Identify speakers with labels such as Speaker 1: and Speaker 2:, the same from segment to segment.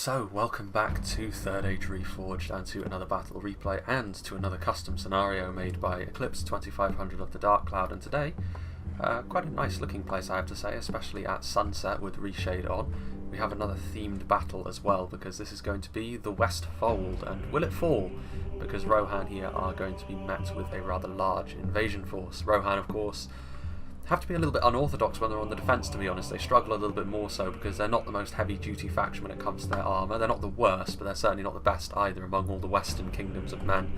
Speaker 1: So, welcome back to 3rd Age Reforged and to another battle replay and to another custom scenario made by Eclipse 2500 of the Dark Cloud. And today, quite a nice looking place I have to say, especially at sunset with reshade on. We have another themed battle as well, because this is going to be the WESTFOLD, and will it fall? Because Rohan here are going to be met with a rather large invasion force. Rohan, of course, have to be a little bit unorthodox when they're on the defence, to be honest. They struggle a little bit more so because they're not the most heavy-duty faction when it comes to their armour. They're not the worst, but they're certainly not the best either among all the western kingdoms of men.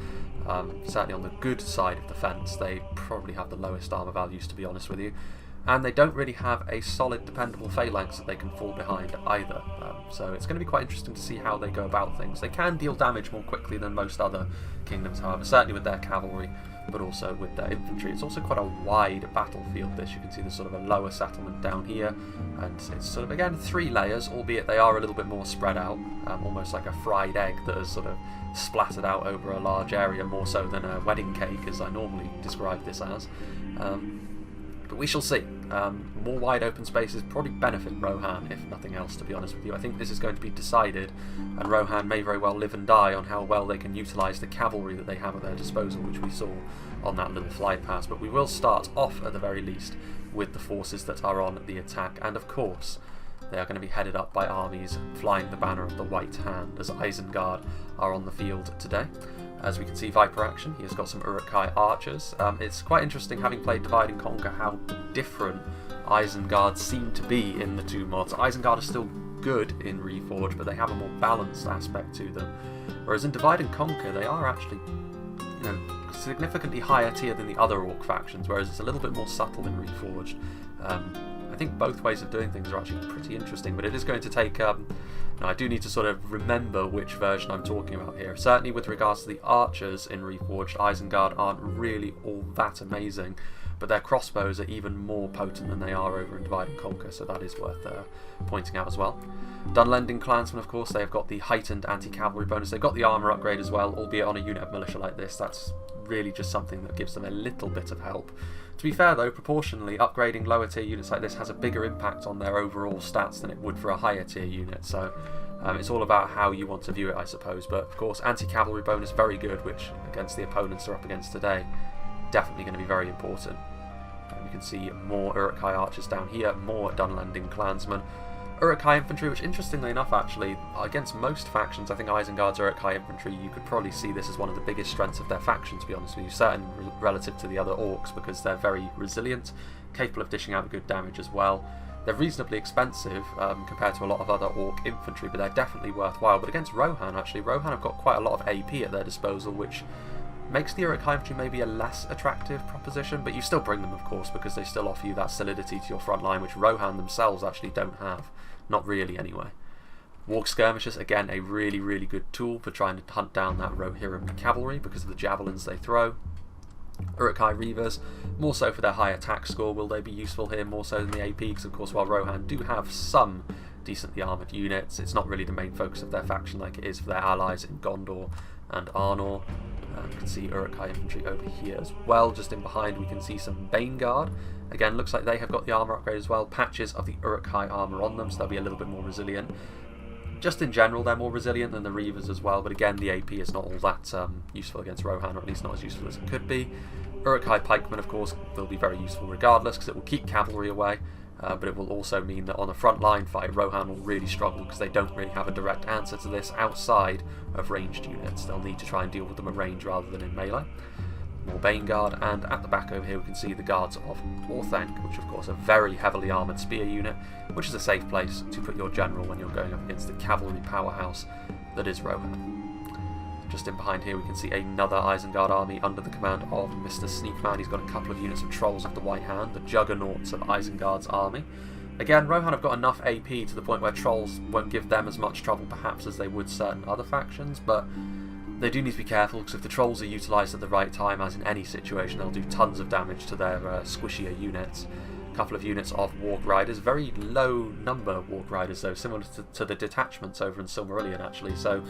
Speaker 1: Certainly on the good side of the fence, they probably have the lowest armour values, to be honest with you. And they don't really have a solid, dependable phalanx that they can fall behind either. So it's going to be quite interesting to see how they go about things. They can deal damage more quickly than most other kingdoms, however, certainly with their cavalry, but also with their infantry. It's also quite a wide battlefield, this. You can see there's sort of a lower settlement down here, and it's sort of, again, 3 layers, albeit they are a little bit more spread out, almost like a fried egg that is sort of splattered out over a large area, more so than a wedding cake, as I normally describe this as. But we shall see. More wide open spaces probably benefit Rohan, if nothing else, to be honest with you. I think this is going to be decided, and Rohan may very well live and die on how well they can utilise the cavalry that they have at their disposal, which we saw on that little flight pass. But we will start off, at the very least, with the forces that are on the attack, and of course, they are going to be headed up by armies flying the banner of the White Hand, as Isengard are on the field today. As we can see, Viper action, he has got some Uruk-hai archers. It's quite interesting, having played Divide and Conquer, how different Isengard seem to be in the two mods. Isengard are still good in Reforged, but they have a more balanced aspect to them. Whereas in Divide and Conquer, they are actually, significantly higher tier than the other Orc factions, whereas it's a little bit more subtle in Reforged. I think both ways of doing things are actually pretty interesting, but it is going to take... Now, I do need to sort of remember which version I'm talking about here. Certainly with regards to the archers in Reforged, Isengard aren't really all that amazing, but their crossbows are even more potent than they are over in Divide and Conquer, so that is worth pointing out as well. Donland Clansmen, of course, they've got the heightened anti-cavalry bonus. They've got the armour upgrade as well, albeit on a unit of militia like this. That's really just something that gives them a little bit of help. To be fair though, proportionally, upgrading lower tier units like this has a bigger impact on their overall stats than it would for a higher tier unit, so it's all about how you want to view it, I suppose. But of course, anti-cavalry bonus, very good, which against the opponents they're up against today, definitely going to be very important. You can see more Uruk-hai archers down here, more Donland Clansmen. Uruk-hai infantry, which interestingly enough actually, against most factions, I think Isengard's Uruk-hai infantry, you could probably see this as one of the biggest strengths of their faction, to be honest with you, certainly relative to the other orcs, because they're very resilient, capable of dishing out good damage as well. They're reasonably expensive compared to a lot of other orc infantry, but they're definitely worthwhile. But against Rohan, actually, Rohan have got quite a lot of AP at their disposal, which makes the Uruk-hai infantry maybe a less attractive proposition, but you still bring them, of course, because they still offer you that solidity to your front line, which Rohan themselves actually don't have. Not really, anyway. Warg Skirmishes, again, a really, really good tool for trying to hunt down that Rohirrim cavalry because of the javelins they throw. Uruk-hai Reavers, more so for their high attack score. Will they be useful here more so than the AP? Because, of course, while Rohan do have some decently armoured units, it's not really the main focus of their faction like it is for their allies in Gondor and Arnor. You can see Uruk-hai infantry over here as well. Just in behind we can see some Bane Guard. Again, looks like they have got the armour upgrade as well. Patches of the Uruk-hai armour on them, so they'll be a little bit more resilient. Just in general, they're more resilient than the Reavers as well, but again, the AP is not all that useful against Rohan, or at least not as useful as it could be. Uruk-hai pikemen, of course, will be very useful regardless, because it will keep cavalry away. But it will also mean that on a front line fight, Rohan will really struggle because they don't really have a direct answer to this outside of ranged units. They'll need to try and deal with them at range rather than in melee. More Bane Guard, and at the back over here we can see the guards of Orthanc, which of course are a very heavily armoured spear unit, which is a safe place to put your general when you're going up against the cavalry powerhouse that is Rohan. Just in behind here we can see another Isengard army under the command of Mr. Sneakman. He's got a couple of units of Trolls of the White Hand, the juggernauts of Isengard's army. Again, Rohan have got enough AP to the point where Trolls won't give them as much trouble perhaps as they would certain other factions, but they do need to be careful, because if the Trolls are utilised at the right time, as in any situation, they'll do tons of damage to their squishier units. A couple of units of Warg Riders, very low number Warg Riders though, similar to the detachments over in Silmarillion actually, so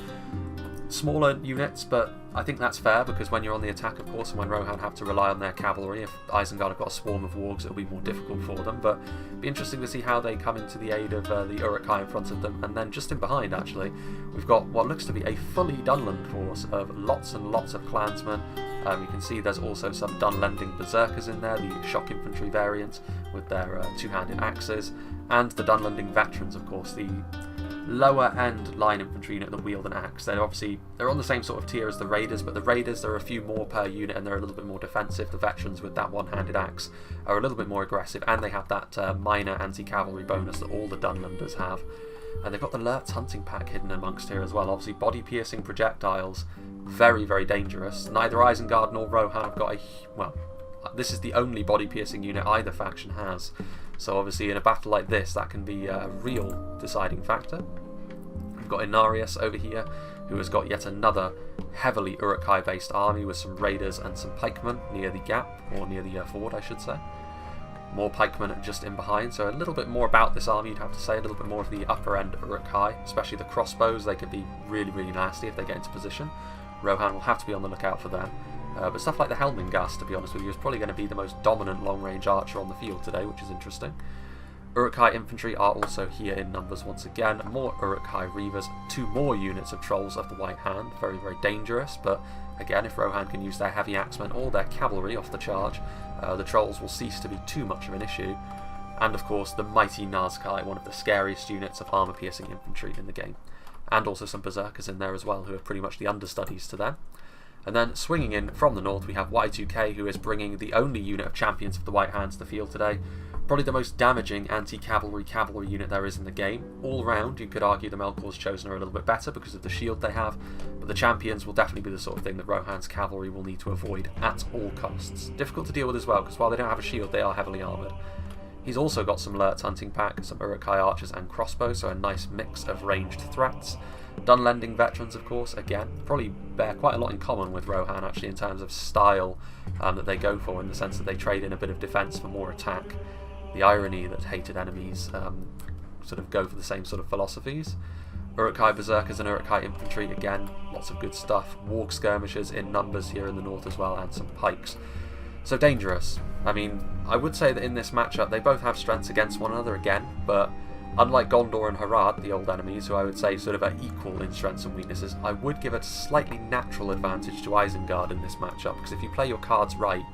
Speaker 1: smaller units, but I think that's fair because when you're on the attack, of course, and when Rohan have to rely on their cavalry, if Isengard have got a swarm of wargs, it'll be more difficult for them. But it'll be interesting to see how they come into the aid of the Uruk-hai in front of them. And then just in behind, actually, we've got what looks to be a fully Donland force of lots and lots of clansmen. You can see there's also some Donlending berserkers in there, the shock infantry variant with their two-handed axes, and the Donlending veterans, of course, the lower end line infantry unit that wield an axe. They're on the same sort of tier as the raiders, but the raiders, there are a few more per unit and they're a little bit more defensive. The veterans with that one-handed axe are a little bit more aggressive, and they have that minor anti-cavalry bonus that all the Donlanders have. And they've got the Lurtz hunting pack hidden amongst here as well. Obviously body-piercing projectiles, very, very dangerous. Neither Isengard nor Rohan have got well, this is the only body-piercing unit either faction has. So obviously in a battle like this, that can be a real deciding factor. We've got Inarius over here, who has got yet another heavily Uruk-hai based army with some raiders and some pikemen near the gap, or near the ford I should say. More pikemen just in behind, so a little bit more about this army, you'd have to say, a little bit more of the upper end Uruk-hai, especially the crossbows. They could be really, really nasty if they get into position. Rohan will have to be on the lookout for them. But stuff like the Helmingast, to be honest with you, is probably going to be the most dominant long-range archer on the field today, which is interesting. Uruk-hai infantry are also here in numbers once again. More Uruk-hai reavers, 2 more units of trolls of the White Hand. Very, very dangerous, but again, if Rohan can use their heavy axemen or their cavalry off the charge, the trolls will cease to be too much of an issue. And of course, the mighty Nazkai, one of the scariest units of armour-piercing infantry in the game. And also some berserkers in there as well, who are pretty much the understudies to them. And then swinging in from the north, we have Y2K, who is bringing the only unit of champions of the White Hand to the field today. Probably the most damaging anti-cavalry cavalry unit there is in the game. All round, you could argue the Melkor's Chosen are a little bit better because of the shield they have, but the champions will definitely be the sort of thing that Rohan's cavalry will need to avoid at all costs. Difficult to deal with as well, because while they don't have a shield, they are heavily armoured. He's also got some Lurtz hunting pack, some Uruk-hai archers and crossbows, so a nice mix of ranged threats. Dunlending veterans, of course, again, probably bear quite a lot in common with Rohan actually in terms of style that they go for, in the sense that they trade in a bit of defence for more attack. The irony that hated enemies sort of go for the same sort of philosophies. Uruk-hai berserkers and Uruk-hai infantry, again, lots of good stuff. Warg skirmishes in numbers here in the north as well, and some pikes. So dangerous. I mean, I would say that in this matchup they both have strengths against one another again, but unlike Gondor and Harad, the old enemies, who I would say sort of are equal in strengths and weaknesses, I would give a slightly natural advantage to Isengard in this matchup, because if you play your cards right,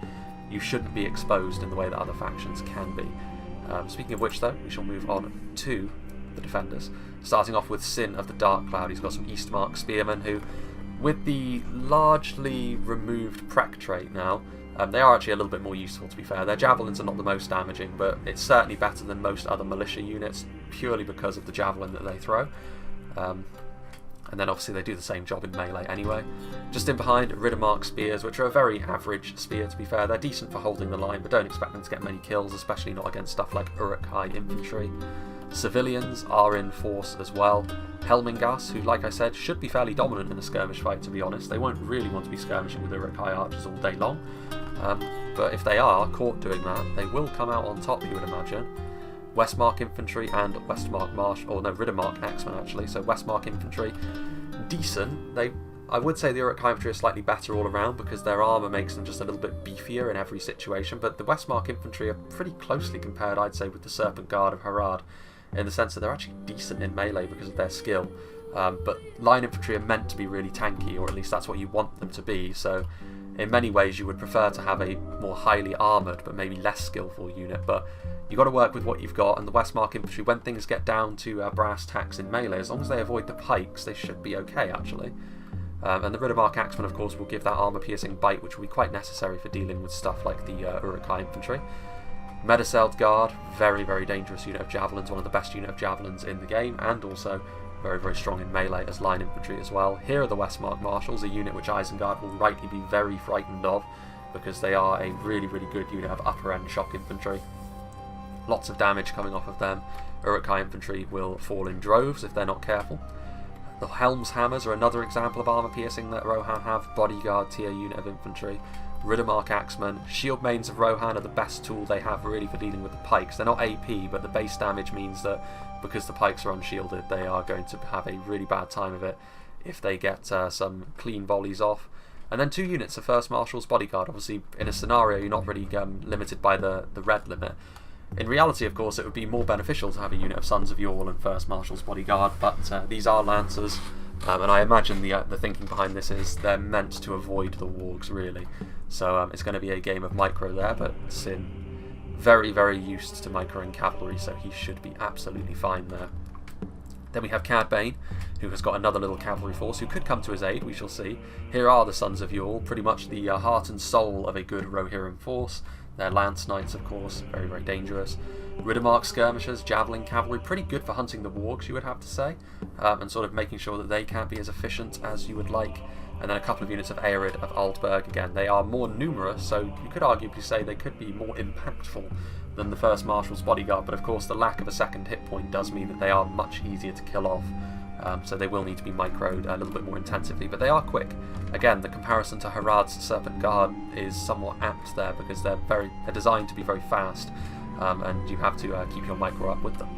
Speaker 1: you shouldn't be exposed in the way that other factions can be. Speaking of which, though, we shall move on to the defenders. Starting off with Sin of the Dark Cloud. He's got some Eastmark spearmen who, with the largely removed prec trait now, they are actually a little bit more useful, to be fair. Their javelins are not the most damaging, but it's certainly better than most other militia units, purely because of the javelin that they throw. And then obviously they do the same job in melee anyway. Just in behind, Riddermark spears, which are a very average spear, to be fair. They're decent for holding the line, but don't expect them to get many kills, especially not against stuff like Uruk-hai infantry. Civilians are in force as well. Helmingas, who, like I said, should be fairly dominant in a skirmish fight, to be honest. They won't really want to be skirmishing with Uruk-hai archers all day long. But if they are caught doing that, they will come out on top, you would imagine. Westmark infantry and Riddermark axemen actually. So Westmark infantry, decent. I would say the Uruk-hai infantry are slightly better all around because their armour makes them just a little bit beefier in every situation. But the Westmark infantry are pretty closely compared, I'd say, with the Serpent Guard of Harad, in the sense that they're actually decent in melee because of their skill. But line infantry are meant to be really tanky, or at least that's what you want them to be. So in many ways you would prefer to have a more highly armoured but maybe less skillful unit. But you've got to work with what you've got, and the Westmark infantry, when things get down to brass tacks in melee, as long as they avoid the pikes, they should be okay actually. And the Riddermark axemen, of course, will give that armour-piercing bite, which will be quite necessary for dealing with stuff like the Uruk-hai infantry. Mediceld Guard, very, very dangerous unit of javelins, one of the best unit of javelins in the game, and also very, very strong in melee as line infantry as well. Here are the Westmark Marshals, a unit which Isengard will rightly be very frightened of, because they are a really, really good unit of upper-end shock infantry. Lots of damage coming off of them. Uruk-hai infantry will fall in droves if they're not careful. The Helm's Hammers are another example of armour piercing that Rohan have. Bodyguard tier unit of infantry. Riddermark axemen. Shield mains of Rohan are the best tool they have really for dealing with the pikes. They're not AP, but the base damage means that because the pikes are unshielded, they are going to have a really bad time of it if they get some clean volleys off. And then 2 units of First Marshal's Bodyguard. Obviously, in a scenario, you're not really limited by the red limit. In reality, of course, it would be more beneficial to have a unit of Sons of Yall and First Marshal's Bodyguard, but these are Lancers, and I imagine the thinking behind this is they're meant to avoid the wargs, really. So it's going to be a game of micro there, but Sin very, very used to microing cavalry, so he should be absolutely fine there. Then we have Cad Bane, who has got another little cavalry force who could come to his aid, we shall see. Here are the Sons of Yall, pretty much the heart and soul of a good Rohirrim force. They're Lance Knights, of course, very, very dangerous. Riddermark Skirmishers, Javelin Cavalry, pretty good for hunting the wargs, you would have to say, and sort of making sure that they can't be as efficient as you would like. And then a couple of units of Aerid of Aldberg. Again, they are more numerous, so you could arguably say they could be more impactful than the First Marshal's Bodyguard, but of course the lack of a second hit point does mean that they are much easier to kill off, so they will need to be microed a little bit more intensively, but they are quick. Again, the comparison to Harad's Serpent Guard is somewhat apt there, because they're designed to be very fast, and you have to keep your micro up with them.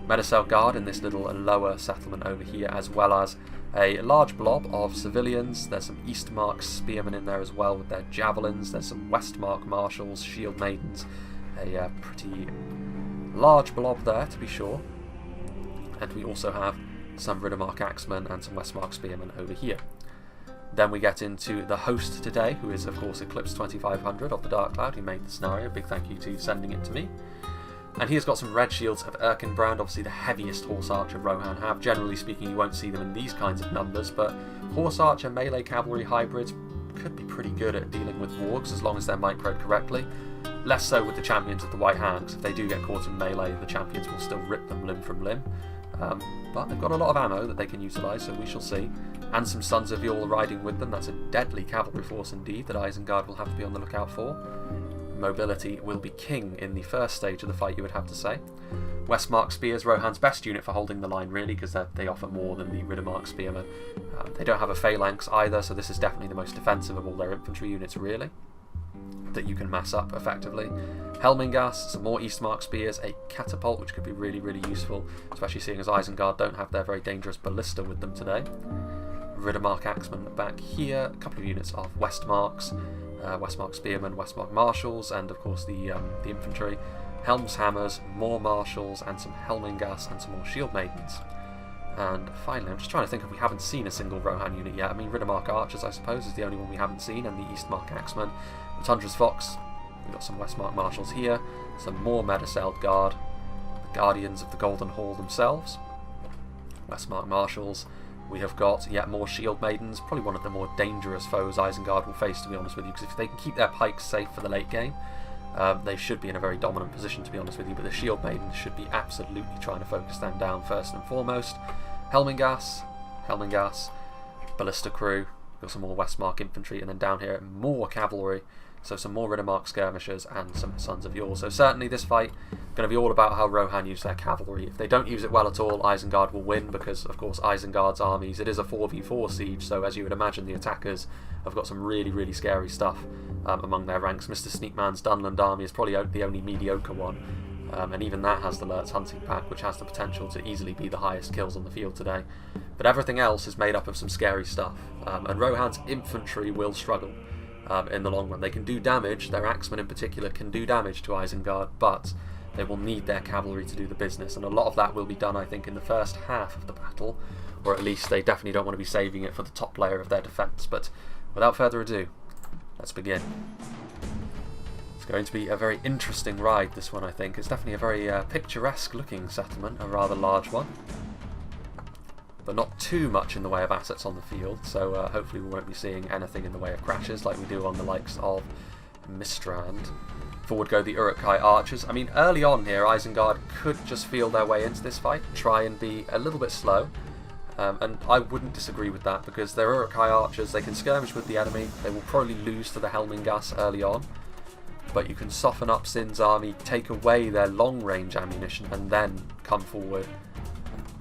Speaker 1: Medicel Guard in this little lower settlement over here, as well as a large blob of civilians. There's some Eastmark Spearmen in there as well with their javelins. There's some Westmark Marshals, Shield Maidens. A pretty large blob there, to be sure. And we also have some Riddermark Axemen and some Westmark Spearmen over here. Then we get into the host today, who is of course Eclipse 2500 of the Dark Cloud, who made the scenario. Big thank you to sending it to me. And he has got some red shields of Erkenbrand, obviously the heaviest horse archer Rohan have. Generally speaking, you won't see them in these kinds of numbers, but horse archer melee cavalry hybrids could be pretty good at dealing with wargs as long as they're microed correctly. Less so with the champions of the White Hand, because if they do get caught in melee, the champions will still rip them limb from limb. But they've got a lot of ammo that they can utilise, so we shall see. And some Sons of Yall riding with them. That's a deadly cavalry force indeed that Isengard will have to be on the lookout for. Mobility will be king in the first stage of the fight, you would have to say. Westmark Spears, Rohan's best unit for holding the line, really, because they offer more than the Riddermark Spearmen. They don't have a phalanx either, so this is definitely the most defensive of all their infantry units, really, that you can mass up effectively. Helmingas, some more Eastmark Spears, a catapult, which could be really, really useful, especially seeing as Isengard don't have their very dangerous ballista with them today. Riddermark Axemen back here, a couple of units of Westmarks, Westmark Spearmen, Westmark Marshals, and of course the infantry. Helm's Hammers, more Marshals, and some Helmingas, and some more Shield Maidens. And finally, I'm just trying to think if we haven't seen a single Rohan unit yet. I mean, Riddermark Archers, I suppose, is the only one we haven't seen, and the Eastmark Axemen. The Tundra's Fox, we've got some Westmark Marshals here, some more Medicel Guard, the Guardians of the Golden Hall themselves, Westmark Marshals. We have got yet more Shield Maidens, probably one of the more dangerous foes Isengard will face, to be honest with you, because if they can keep their pikes safe for the late game, they should be in a very dominant position, to be honest with you, but the Shield Maidens should be absolutely trying to focus them down first and foremost. Helmingas, Ballista Crew, got some more Westmark Infantry, and then down here more Cavalry, so some more Riddermark Skirmishers and some Sons of Yall. So certainly this fight going to be all about how Rohan use their cavalry. If they don't use it well at all, Isengard will win, because of course Isengard's armies, it is a 4v4 siege, so as you would imagine the attackers have got some really, really scary stuff among their ranks. Mr. Sneakman's Donland army is probably the only mediocre one, and even that has the Lurtz hunting pack, which has the potential to easily be the highest kills on the field today. But everything else is made up of some scary stuff, and Rohan's infantry will struggle in the long run. They can do damage, their axemen in particular can do damage to Isengard, but they will need their cavalry to do the business, and a lot of that will be done, I think, in the first half of the battle, or at least they definitely don't want to be saving it for the top layer of their defence. But without further ado, let's begin. It's going to be a very interesting ride, this one, I think. It's definitely a very picturesque looking settlement, a rather large one, but not too much in the way of assets on the field, so hopefully we won't be seeing anything in the way of crashes like we do on the likes of Mistrand. Forward go the Uruk-hai archers. I mean, early on here, Isengard could just feel their way into this fight, try and be a little bit slow, and I wouldn't disagree with that, because they're Uruk-hai archers, they can skirmish with the enemy, they will probably lose to the Helmingas early on, but you can soften up Sin's army, take away their long-range ammunition, and then come forward.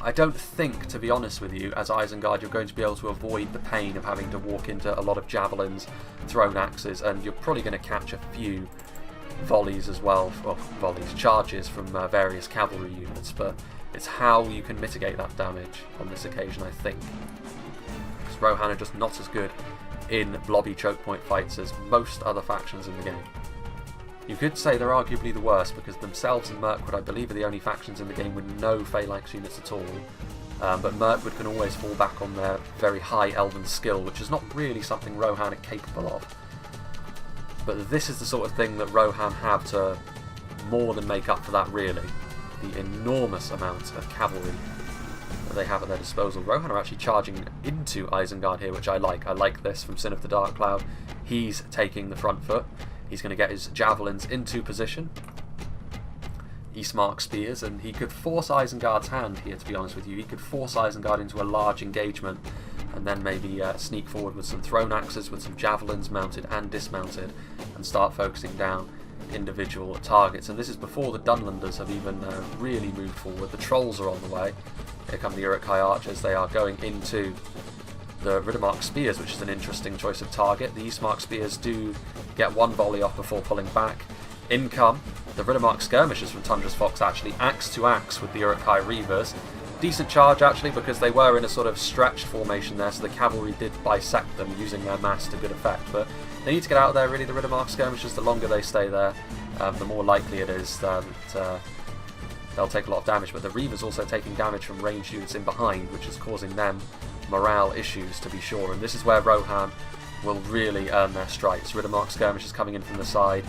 Speaker 1: I don't think, to be honest with you, as Isengard, you're going to be able to avoid the pain of having to walk into a lot of javelins, thrown axes, and you're probably going to catch a few volleys as well, charges from various cavalry units, but it's how you can mitigate that damage on this occasion, I think. Rohan are just not as good in blobby choke point fights as most other factions in the game. You could say they're arguably the worst, because themselves and Mirkwood, I believe, are the only factions in the game with no phalanx units at all. But Mirkwood can always fall back on their very high elven skill, which is not really something Rohan are capable of. But this is the sort of thing that Rohan have to more than make up for that, really. The enormous amount of cavalry that they have at their disposal. Rohan are actually charging into Isengard here, which I like. I like this from Sin of the Dark Cloud. He's taking the front foot. He's going to get his javelins into position. Eastmark spears, and he could force Isengard's hand here, to be honest with you. He could force Isengard into a large engagement, and then maybe sneak forward with some thrown axes, with some javelins mounted and dismounted, and start focusing down individual targets. And this is before the Donlanders have even really moved forward. The trolls are on the way. Here come the Uruk-hai archers. They are going into the Riddermark spears, which is an interesting choice of target. The Eastmark spears do get one volley off before pulling back. In come the Riddermark skirmishes from Tundra's Fox, actually axe to axe with the Uruk-hai reavers. Decent charge actually, because they were in a sort of stretched formation there, so the cavalry did bisect them using their mass to good effect. But they need to get out of there, really. The Riddermark skirmishes, the longer they stay there, the more likely it is that they'll take a lot of damage. But the reavers also taking damage from ranged units in behind, which is causing them morale issues, to be sure. And this is where Rohan will really earn their stripes. Riddermark skirmishes coming in from the side,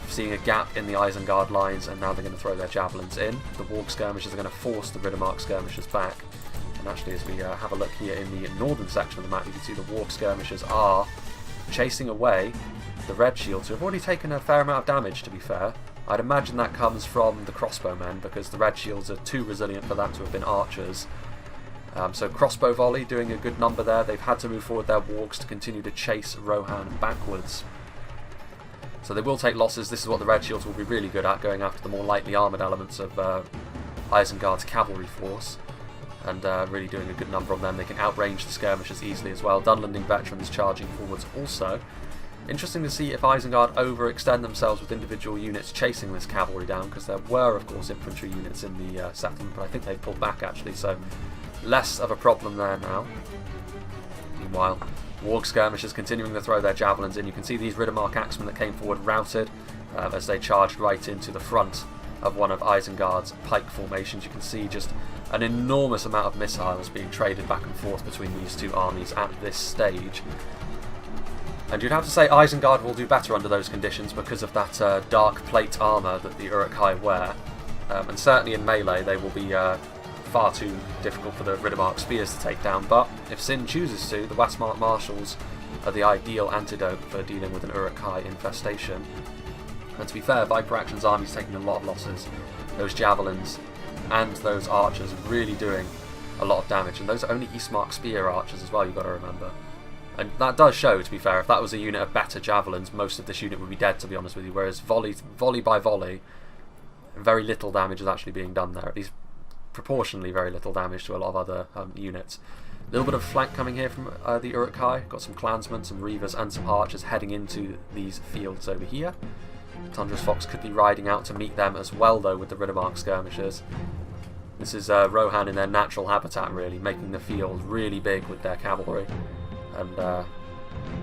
Speaker 1: seeing a gap in the Isengard lines, and now they're going to throw their javelins in. The Warg skirmishes are going to force the Riddermark skirmishes back. And actually, as we have a look here in the northern section of the map, you can see the Warg skirmishes are chasing away the Red Shields, who have already taken a fair amount of damage, to be fair. I'd imagine that comes from the crossbowmen, because the Red Shields are too resilient for them to have been archers. So crossbow volley doing a good number there. They've had to move forward their wargs to continue to chase Rohan backwards. So they will take losses. This is what the Red Shields will be really good at, going after the more lightly armoured elements of Isengard's cavalry force, and really doing a good number on them. They can outrange the skirmishers easily as well. Dunlanding veterans charging forwards also. Interesting to see if Isengard overextend themselves with individual units chasing this cavalry down, because there were, of course, infantry units in the settlement, but I think they've pulled back actually, so less of a problem there now. Meanwhile, Warg skirmishers continuing to throw their javelins in. You can see these Riddermark axemen that came forward routed as they charged right into the front of one of Isengard's pike formations. You can see just an enormous amount of missiles being traded back and forth between these two armies at this stage. And you'd have to say Isengard will do better under those conditions because of that dark plate armour that the Uruk-hai wear. And certainly in melee they will be far too difficult for the Riddermark spears to take down, but if Sin chooses to, the Westmark marshals are the ideal antidote for dealing with an Uruk-hai infestation. And to be fair, Viper Action's army's taking a lot of losses. Those javelins and those archers are really doing a lot of damage, and those are only Eastmark spear archers as well, you've got to remember. And that does show, to be fair, if that was a unit of better javelins, most of this unit would be dead, to be honest with you, whereas volley by volley, very little damage is actually being done there, at least proportionally very little damage to a lot of other units. A little bit of flank coming here from the Uruk-hai. Got some clansmen, some reavers and some archers heading into these fields over here. Tundra's Fox could be riding out to meet them as well, though, with the Riddermark skirmishers. This is Rohan in their natural habitat, really, making the field really big with their cavalry, and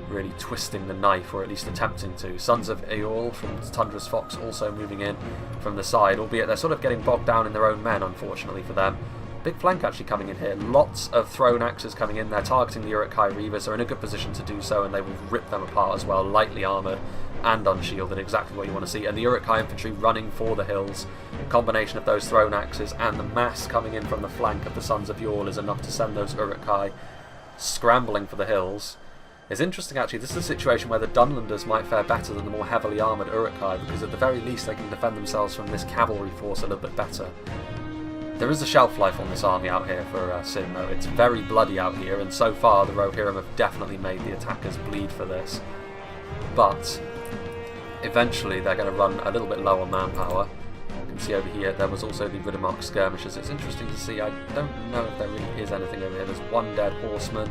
Speaker 1: really twisting the knife, or at least attempting to. Sons of Eorl from Tundra's Fox also moving in from the side, albeit they're sort of getting bogged down in their own men, unfortunately for them. Big flank actually coming in here. Lots of thrown axes coming in. They're targeting the Uruk-hai reavers. They're in a good position to do so, and they will rip them apart as well. Lightly armoured and unshielded, exactly what you want to see. And the Uruk-hai infantry running for the hills. A combination of those thrown axes and the mass coming in from the flank of the Sons of Eorl is enough to send those Uruk-hai scrambling for the hills. It's interesting actually, this is a situation where the Donlanders might fare better than the more heavily armoured Uruk-hai, because at the very least they can defend themselves from this cavalry force a little bit better. There is a shelf life on this army out here for Sin though. It's very bloody out here, and so far the Rohirrim have definitely made the attackers bleed for this. But eventually they're going to run a little bit low on manpower. You can see over here there was also the Riddermark skirmishers. It's interesting to see, I don't know if there really is anything over here. There's one dead horseman.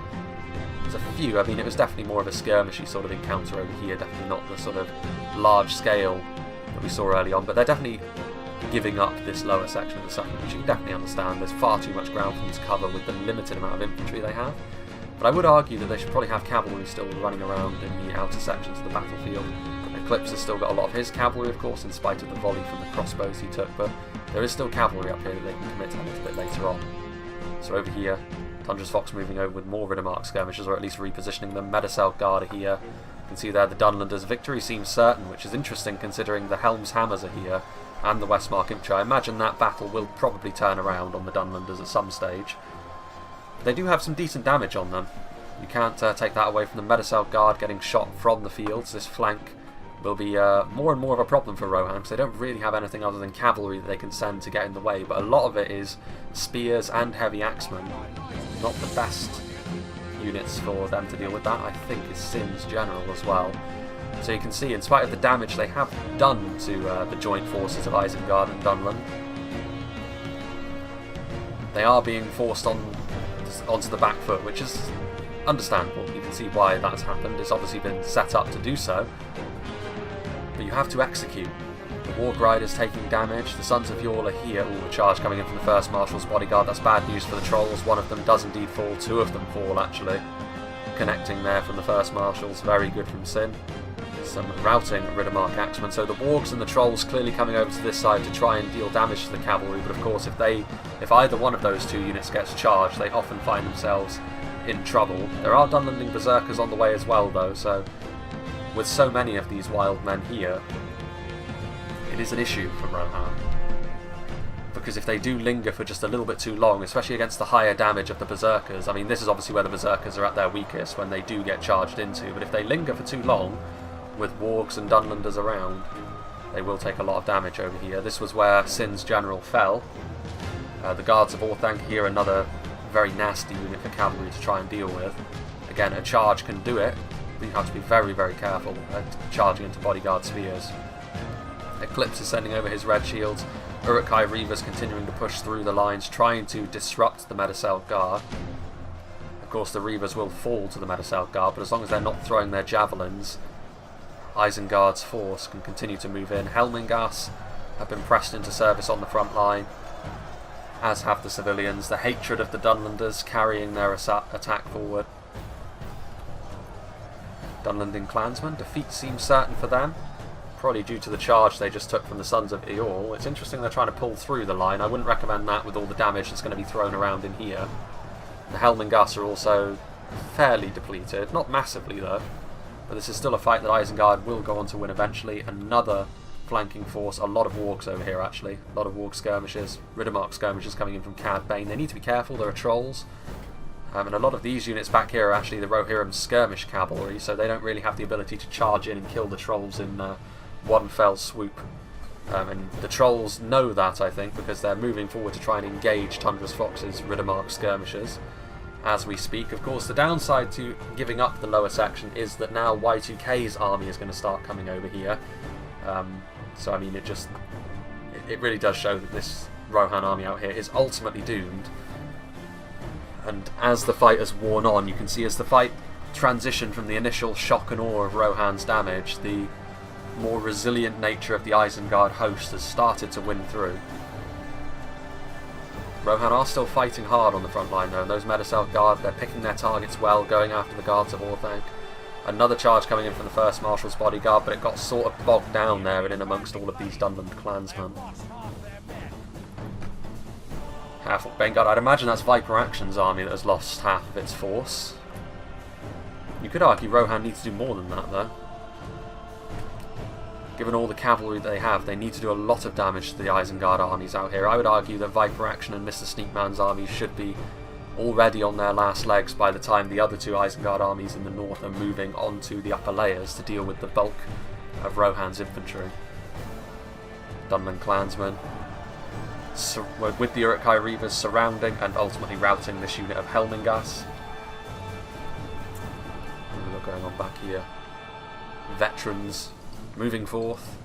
Speaker 1: There's a few. I mean, it was definitely more of a skirmishy sort of encounter over here, definitely not the sort of large scale that we saw early on, but they're definitely giving up this lower section of the settlement, which you can definitely understand. There's far too much ground for them to cover with the limited amount of infantry they have. But I would argue that they should probably have cavalry still running around in the outer sections of the battlefield. Eclipse has still got a lot of his cavalry, of course, in spite of the volley from the crossbows he took, but there is still cavalry up here that they can commit to a little bit later on. So over here, Tundra's Fox moving over with more Riddermark skirmishers, or at least repositioning them. Medicell Guard are here. You can see there the Donlanders' victory seems certain, which is interesting considering the Helm's Hammers are here, and the Westmark Infantry. I imagine that battle will probably turn around on the Donlanders at some stage. They do have some decent damage on them. You can't take that away from the Medicell Guard getting shot from the fields. This flank will be more and more of a problem for Rohan, because they don't really have anything other than cavalry that they can send to get in the way, but a lot of it is spears and heavy axemen. Not the best units for them to deal with. That, I think, is Sin's general as well. So you can see, in spite of the damage they have done to the joint forces of Isengard and Donland, they are being forced onto the back foot, which is understandable. You can see why that's happened. It's obviously been set up to do so. But you have to execute. The Warg Riders taking damage, the Sons of Yall are here. All the charge coming in from the 1st Marshal's bodyguard. That's bad news for the Trolls. One of them does indeed fall, 2 of them fall actually. Connecting there from the 1st Marshals, very good from Sin. Some routing Riddermark Axemen. So the Wargs and the Trolls clearly coming over to this side to try and deal damage to the cavalry, but of course if either one of those 2 units gets charged, they often find themselves in trouble. There are Dunlanding Berserkers on the way as well though, so with so many of these wild men here, it is an issue for Rohan. Because if they do linger for just a little bit too long, especially against the higher damage of the Berserkers, I mean this is obviously where the Berserkers are at their weakest, when they do get charged into, but if they linger for too long, with Wargs and Dunlanders around, they will take a lot of damage over here. This was where Sin's general fell. The Guards of Orthanc here, another very nasty unit for cavalry to try and deal with. Again, a charge can do it, but you have to be very, very careful at charging into bodyguard spears. Eclipse is sending over his red shields. Uruk-hai Reavers continuing to push through the lines, trying to disrupt the Medicell Guard. Of course, the Reavers will fall to the Medicell Guard, but as long as they're not throwing their javelins, Isengard's force can continue to move in. Helmingas have been pressed into service on the front line, as have the civilians. The hatred of the Dunlanders carrying their attack forward. Dunlanding clansmen, defeat seems certain for them, probably due to the charge they just took from the Sons of Eorl. It's interesting they're trying to pull through the line. I wouldn't recommend that with all the damage that's going to be thrown around in here. The Helmingas are also fairly depleted, not massively though. But this is still a fight that Isengard will go on to win eventually. Another flanking force, a lot of Wargs over here actually. A lot of Warg skirmishes, Riddermark skirmishes coming in from Cad Bane. They need to be careful, there are Trolls. And a lot of these units back here are actually the Rohirrim skirmish cavalry, so they don't really have the ability to charge in and kill the Trolls in one fell swoop. And the Trolls know that, I think, because they're moving forward to try and engage Tundra's Fox's Riddermark skirmishers as we speak. Of course, the downside to giving up the lower section is that now Y2K's army is going to start coming over here. So I mean, it really does show that this Rohan army out here is ultimately doomed. And as the fight has worn on, you can see as the fight transitioned from the initial shock and awe of Rohan's damage, the more resilient nature of the Isengard host has started to win through. Rohan are still fighting hard on the front line though, and those Medicell Guard, they're picking their targets well, going after the Guards of Orthanc. Another charge coming in from the 1st Marshal's bodyguard, but it got sort of bogged down there and in amongst all of these Dunland clansmen. Careful, Bane-Guard. I'd imagine that's Viper Action's army that has lost half of its force. You could argue Rohan needs to do more than that though. Given all the cavalry that they have, they need to do a lot of damage to the Isengard armies out here. I would argue that Viper Action and Mr. Sneakman's armies should be already on their last legs by the time the other 2 Isengard armies in the north are moving onto the upper layers to deal with the bulk of Rohan's infantry. Dunland clansmen, with the Uruk-hai Reavers surrounding and ultimately routing this unit of Helmingas. What have we got going on back here? Veterans moving forth.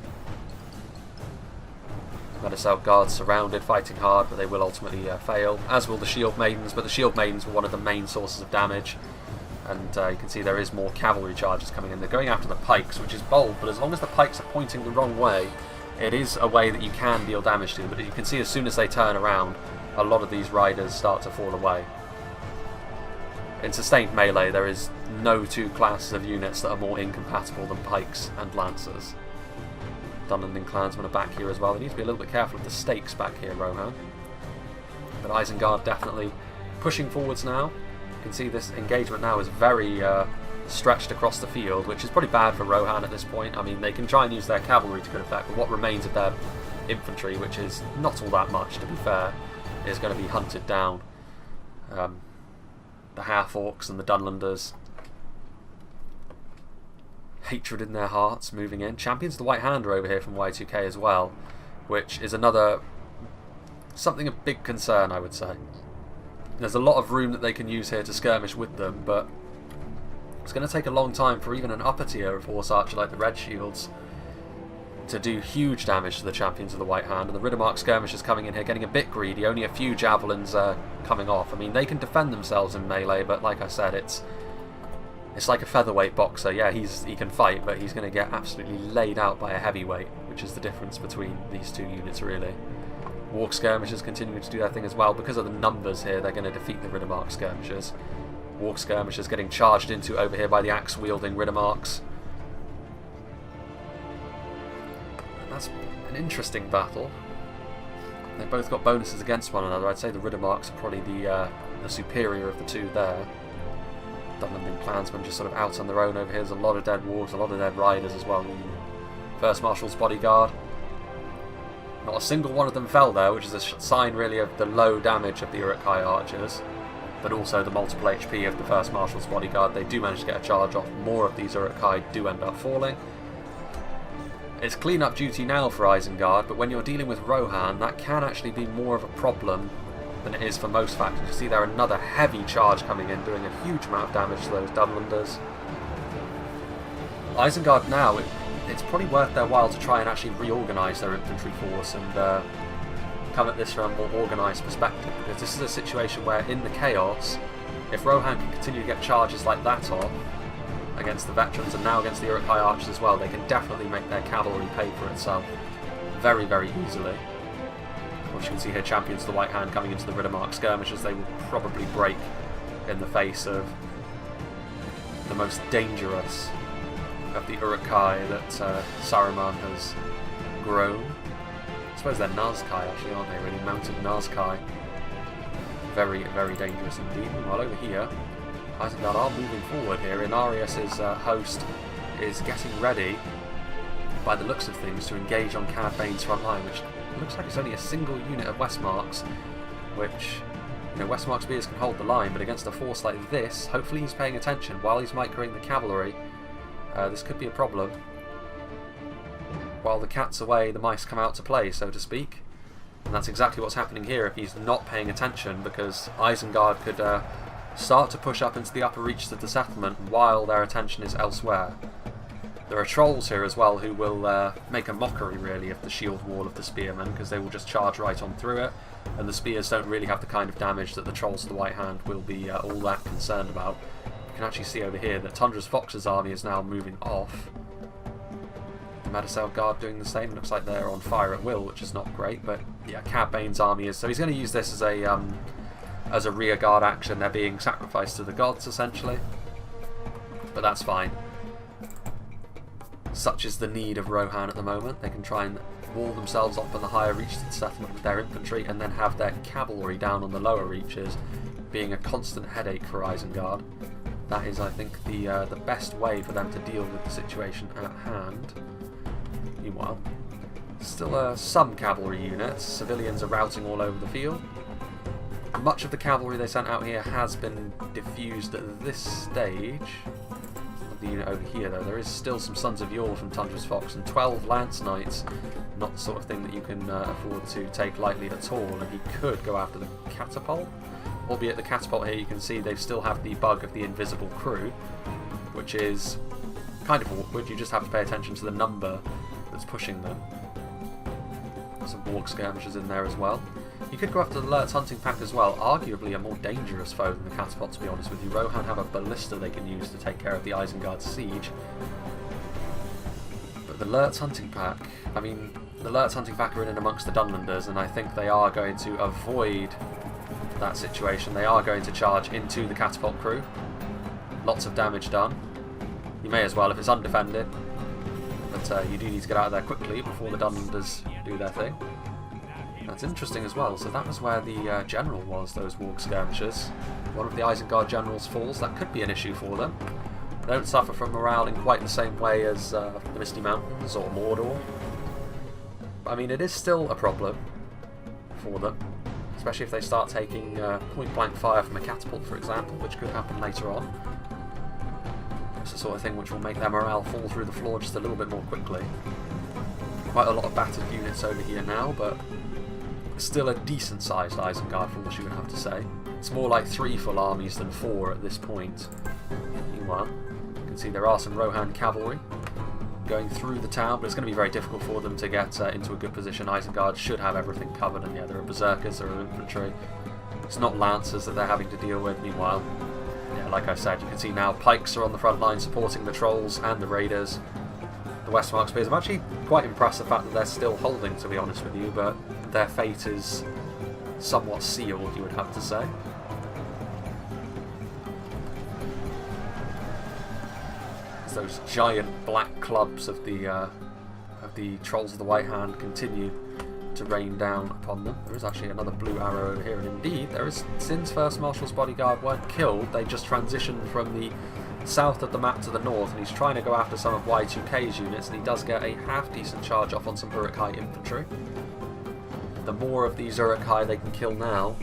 Speaker 1: Medicell Guards surrounded, fighting hard, but they will ultimately fail, as will the Shield Maidens, but the Shield Maidens were one of the main sources of damage, and you can see there is more cavalry charges coming in. They're going after the pikes, which is bold, but as long as the pikes are pointing the wrong way, it is a way that you can deal damage to, but you can see as soon as they turn around, a lot of these riders start to fall away. in sustained melee, there is no two classes of units that are more incompatible than pikes and lancers. Donland and clansmen are back here as well. They need to be a little bit careful of the stakes back here, Rohan. But Isengard definitely pushing forwards now. You can see this engagement now is very stretched across the field, which is probably bad for Rohan at this point. I mean, they can try and use their cavalry to good effect, but what remains of their infantry, which is not all that much to be fair, is going to be hunted down. The half-orcs and the Dunlanders, hatred in their hearts, moving in. Champions of the White Hand are over here from Y2K as well, which is another something of big concern, I would say. There's a lot of room that they can use here to skirmish with them, but it's going to take a long time for even an upper tier of horse archer like the Red Shields to do huge damage to the champions of the White Hand. And the Riddermark skirmishers coming in here, getting a bit greedy. Only a few javelins coming off. I mean, they can defend themselves in melee, but like I said, it's like a featherweight boxer. Yeah, he can fight, but he's going to get absolutely laid out by a heavyweight, which is the difference between these two units, really. Warg skirmishers continuing to do their thing as well. Because of the numbers here, they're going to defeat the Riddermark skirmishers. Warg skirmishers getting charged into over here by the axe-wielding Riddermarks. That's an interesting battle. They've both got bonuses against one another. I'd say the Riddermarks are probably the superior of the two there. Donland and clansmen just sort of out on their own over here. There's a lot of dead wargs, a lot of dead riders as well. First Marshal's bodyguard. Not a single one of them fell there, which is a sign really of the low damage of the Uruk-hai archers, but also the multiple HP of the First Marshal's bodyguard. They do manage to get a charge off. More of these Uruk-hai do end up falling. It's clean-up duty now for Isengard, but when you're dealing with Rohan, that can actually be more of a problem than it is for most factions. You see there another heavy charge coming in, doing a huge amount of damage to those Dunlanders. Isengard now, it's probably worth their while to try and actually reorganise their infantry force and come at this from a more organised perspective, because this is a situation where in the chaos, if Rohan can continue to get charges like that off against the veterans and now against the Uruk-hai archers as well, they can definitely make their cavalry pay for itself very, very easily. Of course, you can see here champions of the White Hand coming into the Riddermark skirmishes. They will probably break in the face of the most dangerous of the Uruk-hai that Saruman has grown. I suppose they're Nazkai actually, aren't they? Really mounted Nazkai. Very, very dangerous indeed. While over here, Isengard are moving forward here. Inarius's host is getting ready, by the looks of things, to engage on Cad Bane's front line, which looks like it's only a single unit of Westmarks, which, you know, Westmark spears can hold the line, but against a force like this, hopefully he's paying attention while he's microing the cavalry. This could be a problem. While the cat's away, the mice come out to play, so to speak. And that's exactly what's happening here if he's not paying attention, because Isengard could start to push up into the upper reaches of the settlement while their attention is elsewhere. There are trolls here as well who will make a mockery, really, of the shield wall of the spearmen, because they will just charge right on through it, and the spears don't really have the kind of damage that the trolls of the White Hand will be all that concerned about. You can actually see over here that Tundra's Fox's army is now moving off. The Medicel Guard doing the same. Looks like they're on fire at will, which is not great, but yeah, Cad Bane's army is. So he's going to use this as a rear guard action. They're being sacrificed to the gods, essentially. But that's fine. Such is the need of Rohan at the moment. They can try and wall themselves up on the higher reaches of the settlement with their infantry, and then have their cavalry down on the lower reaches, being a constant headache for Isengard. That is, I think, the best way for them to deal with the situation at hand. Meanwhile, still some cavalry units. Civilians are routing all over the field. Much of the cavalry they sent out here has been diffused at this stage. The unit over here, though, there is still some Sons of Yore from Tundra's Fox and 12 Lance Knights. Not the sort of thing that you can afford to take lightly at all, and he could go after the catapult. Albeit the catapult here, you can see they still have the bug of the invisible crew, which is kind of awkward. You just have to pay attention to the number that's pushing them. Some Warg skirmishers in there as well. You could go after the Lurtz hunting pack as well, arguably a more dangerous foe than the catapult, to be honest with you. Rohan have a ballista they can use to take care of the Isengard siege. But the Lurtz hunting pack, I mean, the Lurtz hunting pack are in and amongst the Dunlanders, and I think they are going to avoid that situation. They are going to charge into the catapult crew. Lots of damage done. You may as well if it's undefended, but you do need to get out of there quickly before the Donlanders do their thing. That's interesting as well. So that was where the general was, those Warg Skirmishes. One of the Isengard generals falls. That could be an issue for them. They don't suffer from morale in quite the same way as the Misty Mountains or Mordor. I mean, it is still a problem for them, especially if they start taking point-blank fire from a catapult, for example, which could happen later on. It's the sort of thing which will make their morale fall through the floor just a little bit more quickly. Quite a lot of battered units over here now, but still a decent-sized Isengard force, you would have to say. It's more like 3 full armies than 4 at this point. Meanwhile, you can see there are some Rohan cavalry going through the town, but it's going to be very difficult for them to get into a good position. Isengard should have everything covered, and yeah, there are berserkers, there are infantry. It's not lancers that they're having to deal with. Meanwhile, yeah, like I said, you can see now pikes are on the front line supporting the trolls and the raiders. The Westmark spears, I'm actually quite impressed the fact that they're still holding, to be honest with you, but their fate is somewhat sealed, you would have to say. As those giant black clubs of the Trolls of the White Hand continue to rain down upon them. There is actually another blue arrow over here, and indeed, there is, since First Marshal's bodyguard weren't killed, they just transitioned from the south of the map to the north, and he's trying to go after some of Y2K's units, and he does get a half-decent charge off on some Uruk-hai infantry. The more of these Uruk-hai they can kill now,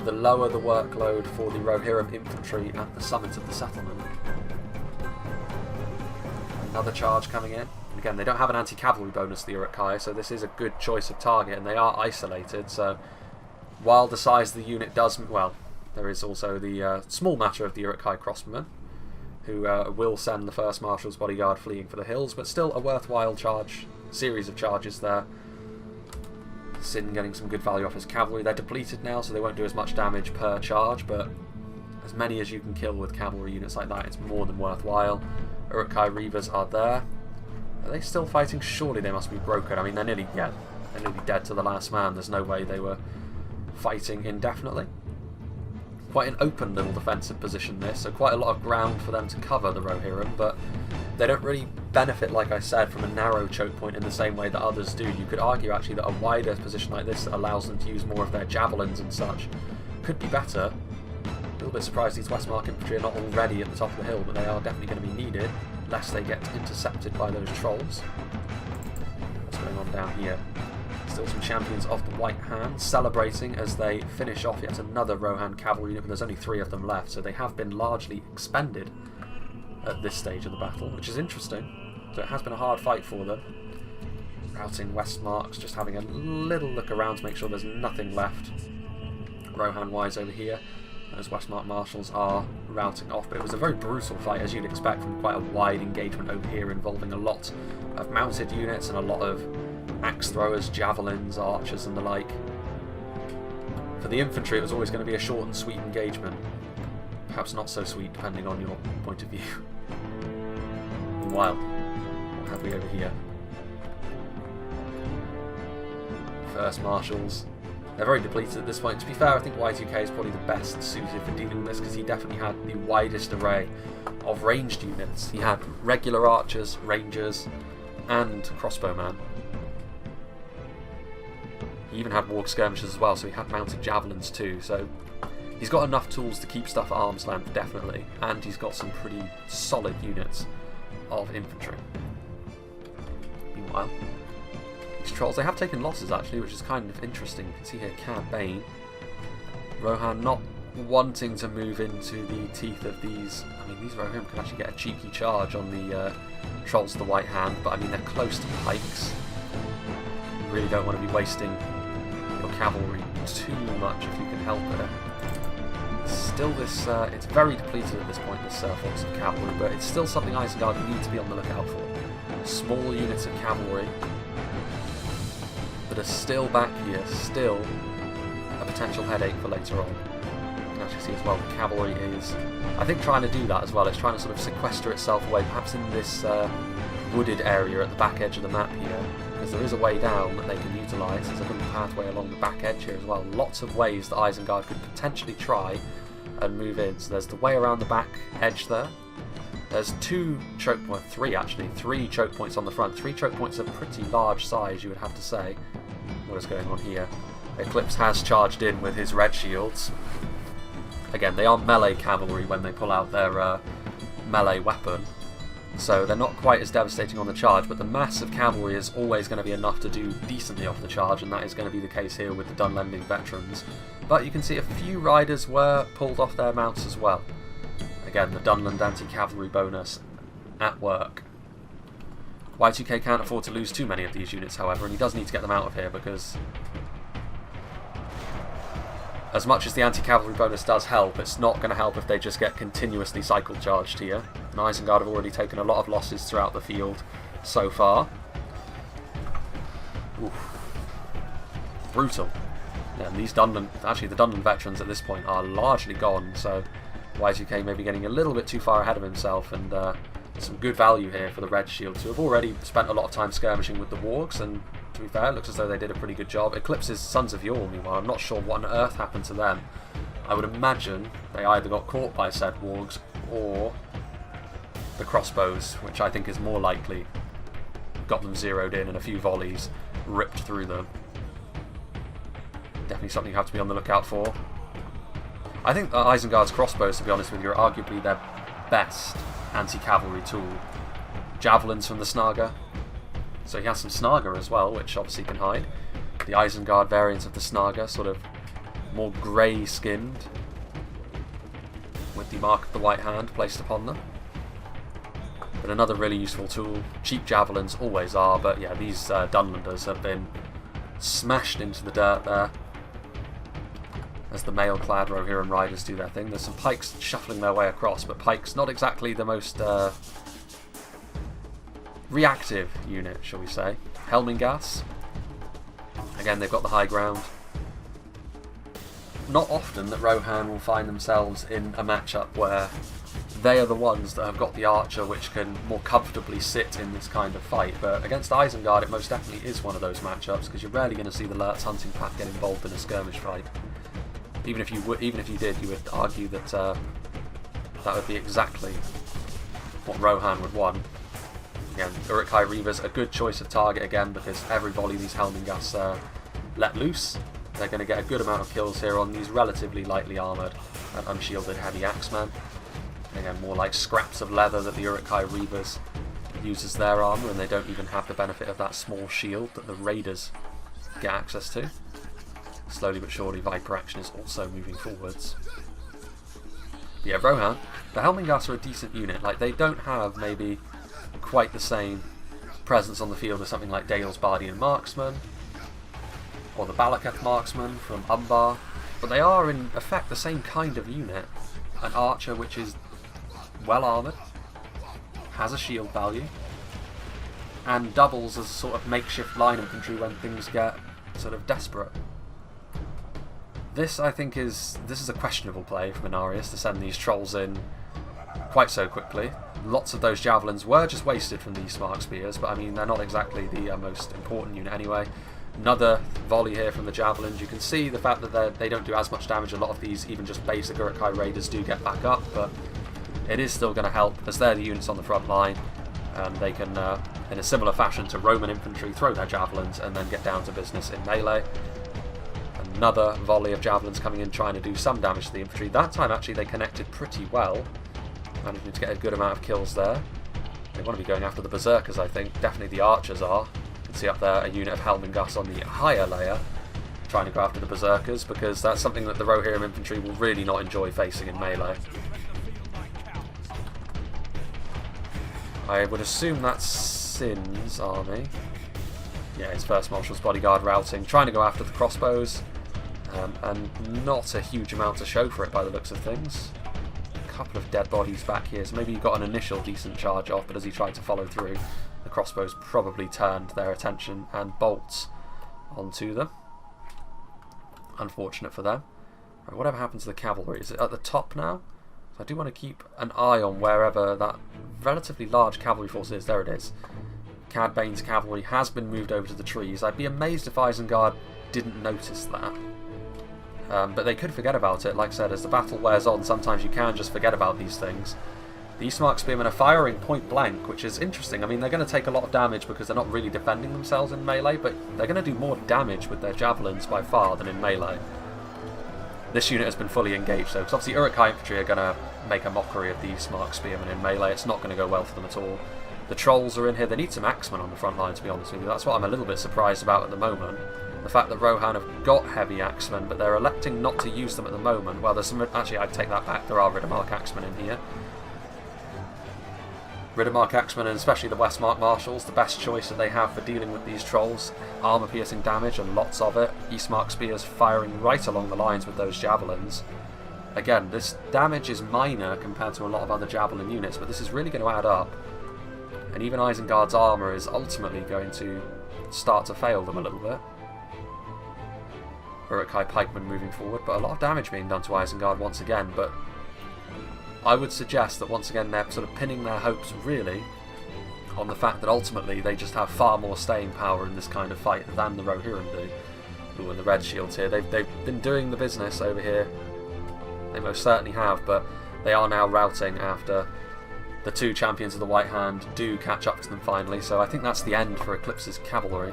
Speaker 1: the lower the workload for the Rohirrim infantry at the summit of the settlement. Another charge coming in. And again, they don't have an anti-cavalry bonus, the Uruk-hai, so this is a good choice of target, and they are isolated, so while the size of the unit does... well, there is also the small matter of the Uruk-hai crossbowmen, who will send the First Marshal's bodyguard fleeing for the hills, but still a worthwhile series of charges there. Sin getting some good value off his cavalry. They're depleted now, so they won't do as much damage per charge, but as many as you can kill with cavalry units like that, it's more than worthwhile. Uruk-hai Reavers are there. Are they still fighting? Surely they must be broken. I mean, they're nearly dead to the last man. There's no way they were fighting indefinitely. Quite an open little defensive position this, so quite a lot of ground for them to cover, the Rohirrim, but they don't really benefit, like I said, from a narrow choke point in the same way that others do. You could argue actually that a wider position like this that allows them to use more of their javelins and such could be better. A little bit surprised these Westmark infantry are not already at the top of the hill, but they are definitely going to be needed, lest they get intercepted by those trolls. What's going on down here? Still some champions of the White Hand celebrating as they finish off yet another Rohan cavalry unit, but there's only 3 of them left, so they have been largely expended at this stage of the battle, which is interesting. So it has been a hard fight for them. Routing Westmarks, just having a little look around to make sure there's nothing left Rohan-wise over here. Those Westmark marshals are routing off, but it was a very brutal fight, as you'd expect from quite a wide engagement over here, involving a lot of mounted units and a lot of axe throwers, javelins, archers and the like. For the infantry, it was always going to be a short and sweet engagement. Perhaps not so sweet, depending on your point of view. Meanwhile, what have we over here? First Marshals. They're very depleted at this point. To be fair, I think Y2K is probably the best suited for dealing with this, because he definitely had the widest array of ranged units. He had regular archers, rangers, and crossbowmen. He even had Warg Skirmishes as well, so he had mounted javelins too. So he's got enough tools to keep stuff at arm's length, definitely, and he's got some pretty solid units of infantry. Meanwhile, these trolls, they have taken losses actually, which is kind of interesting. You can see here Cad Bane. Rohan not wanting to move into the teeth of these. I mean, these Rohan can actually get a cheeky charge on the Trolls of the White Hand, but I mean, they're close to pikes. You really don't want to be wasting your cavalry too much if you can help it. Still this, it's very depleted at this point, this force of cavalry, but it's still something Isengard need to be on the lookout for. Small units of cavalry that are still back here, still a potential headache for later on. You can actually see as well the cavalry is, I think, trying to do that as well. It's trying to sort of sequester itself away, perhaps in this wooded area at the back edge of the map here. because there is a way down that they can utilise. There's a little pathway along the back edge here as well. Lots of ways that Isengard could potentially try and move in. So there's the way around the back edge there. There's three choke points on the front. 3 choke points of pretty large size, you would have to say. What is going on here? Eclipse has charged in with his red shields. Again, they aren't melee cavalry when they pull out their melee weapon, so they're not quite as devastating on the charge, but the mass of cavalry is always going to be enough to do decently off the charge, and that is going to be the case here with the Donlanding veterans. But you can see a few riders were pulled off their mounts as well. Again, the Donland anti-cavalry bonus at work. Y2K can't afford to lose too many of these units, however, and he does need to get them out of here, because as much as the anti-cavalry bonus does help, it's not going to help if they just get continuously cycle charged here. And Isengard have already taken a lot of losses throughout the field so far. Oof. Brutal. Yeah, and these Donland, actually the Donland veterans at this point are largely gone, so Y2K may be getting a little bit too far ahead of himself, and some good value here for the red shields, who have already spent a lot of time skirmishing with the wargs, and to be fair, it looks as though they did a pretty good job. Eclipse's Sons of Yore, meanwhile, I'm not sure what on earth happened to them. I would imagine they either got caught by said wargs or the crossbows, which I think is more likely, got them zeroed in and a few volleys ripped through them. Definitely something you have to be on the lookout for. I think that Isengard's crossbows, to be honest with you, are arguably their best anti-cavalry tool. Javelins from the Snaga. So he has some Snaga as well, which obviously can hide. The Isengard variant of the Snaga, sort of more grey-skinned, with the mark of the White Hand placed upon them. But another really useful tool. Cheap javelins always are, but yeah, these Donlanders have been smashed into the dirt there as the mail-clad Rohirrim riders do their thing. There's some pikes shuffling their way across, but pikes not exactly the most reactive unit, shall we say. Helmingas. Again, they've got the high ground. Not often that Rohan will find themselves in a matchup where they are the ones that have got the archer which can more comfortably sit in this kind of fight, but against Isengard it most definitely is one of those matchups, because you're rarely going to see the Lurtz hunting pack get involved in a skirmish fight. Even if you did, you would argue that that would be exactly what Rohan would want. Again, Uruk-hai Reavers, a good choice of target again, because every volley these Helmingas let loose, they're going to get a good amount of kills here on these relatively lightly armoured and unshielded heavy axemen. Again, more like scraps of leather that the Uruk-hai Reavers use as their armour, and they don't even have the benefit of that small shield that the raiders get access to. Slowly but surely, Viper action is also moving forwards. But yeah, Rohan, the Helmingas are a decent unit. Like, they don't have maybe quite the same presence on the field as something like Dale's Bardian Marksman or the Balaketh Marksman from Umbar, but they are in effect the same kind of unit. An archer which is well armoured, has a shield value, and doubles as a sort of makeshift line infantry when things get sort of desperate. This, I think, is a questionable play from Inarius to send these trolls in quite so quickly. Lots of those javelins were just wasted from these smart spears, but I mean, they're not exactly the most important unit anyway. Another volley here from the javelins. You can see the fact that they don't do as much damage. A lot of these, even just basic Uruk-hai Raiders, do get back up, but it is still going to help, as they're the units on the front line, and they can, in a similar fashion to Roman infantry, throw their javelins and then get down to business in melee. Another volley of javelins coming in, trying to do some damage to the infantry. That time, actually, they connected pretty well, managing to get a good amount of kills there. They want to be going after the berserkers, I think. Definitely the archers are. You can see up there a unit of Helmingas on the higher layer, trying to go after the berserkers, because that's something that the Rohirrim infantry will really not enjoy facing in melee. I would assume that's Sin's army. Yeah, his first Marshal's bodyguard routing, trying to go after the crossbows, and not a huge amount to show for it by the looks of things. A couple of dead bodies back here, so maybe he got an initial decent charge off, but as he tried to follow through, the crossbows probably turned their attention and bolts onto them. Unfortunate for them. Right, whatever happened to the cavalry? Is it at the top now? So I do want to keep an eye on wherever that relatively large cavalry force is. There it is. Cad Bane's cavalry has been moved over to the trees. I'd be amazed if Isengard didn't notice that. But they could forget about it. Like I said, as the battle wears on, sometimes you can just forget about these things. The Eastmark Spearmen are firing point blank, which is interesting. I mean, they're going to take a lot of damage because they're not really defending themselves in melee, but they're going to do more damage with their javelins by far than in melee. This unit has been fully engaged though, because obviously Uruk-hai infantry are going to make a mockery of the Eastmark Spearmen in melee. It's not going to go well for them at all. The trolls are in here. They need some axemen on the front line, to be honest with you. That's what I'm a little bit surprised about at the moment. The fact that Rohan have got heavy axemen, but they're electing not to use them at the moment. Well, there's some... Actually, I'd take that back. There are Riddermark axemen in here. Riddermark axemen, and especially the Westmark marshals, the best choice that they have for dealing with these trolls. Armour-piercing damage, and lots of it. Eastmark spears firing right along the lines with those javelins. Again, this damage is minor compared to a lot of other javelin units, but this is really going to add up. And even Isengard's armour is ultimately going to start to fail them a little bit. Uruk-hai pikemen moving forward, but a lot of damage being done to Isengard once again, but I would suggest that once again they're sort of pinning their hopes really on the fact that ultimately they just have far more staying power in this kind of fight than the Rohirrim do. Ooh, and the red shields here, they've been doing the business over here. They most certainly have, but they are now routing after the two champions of the White Hand do catch up to them finally, so I think that's the end for Eclipse's cavalry.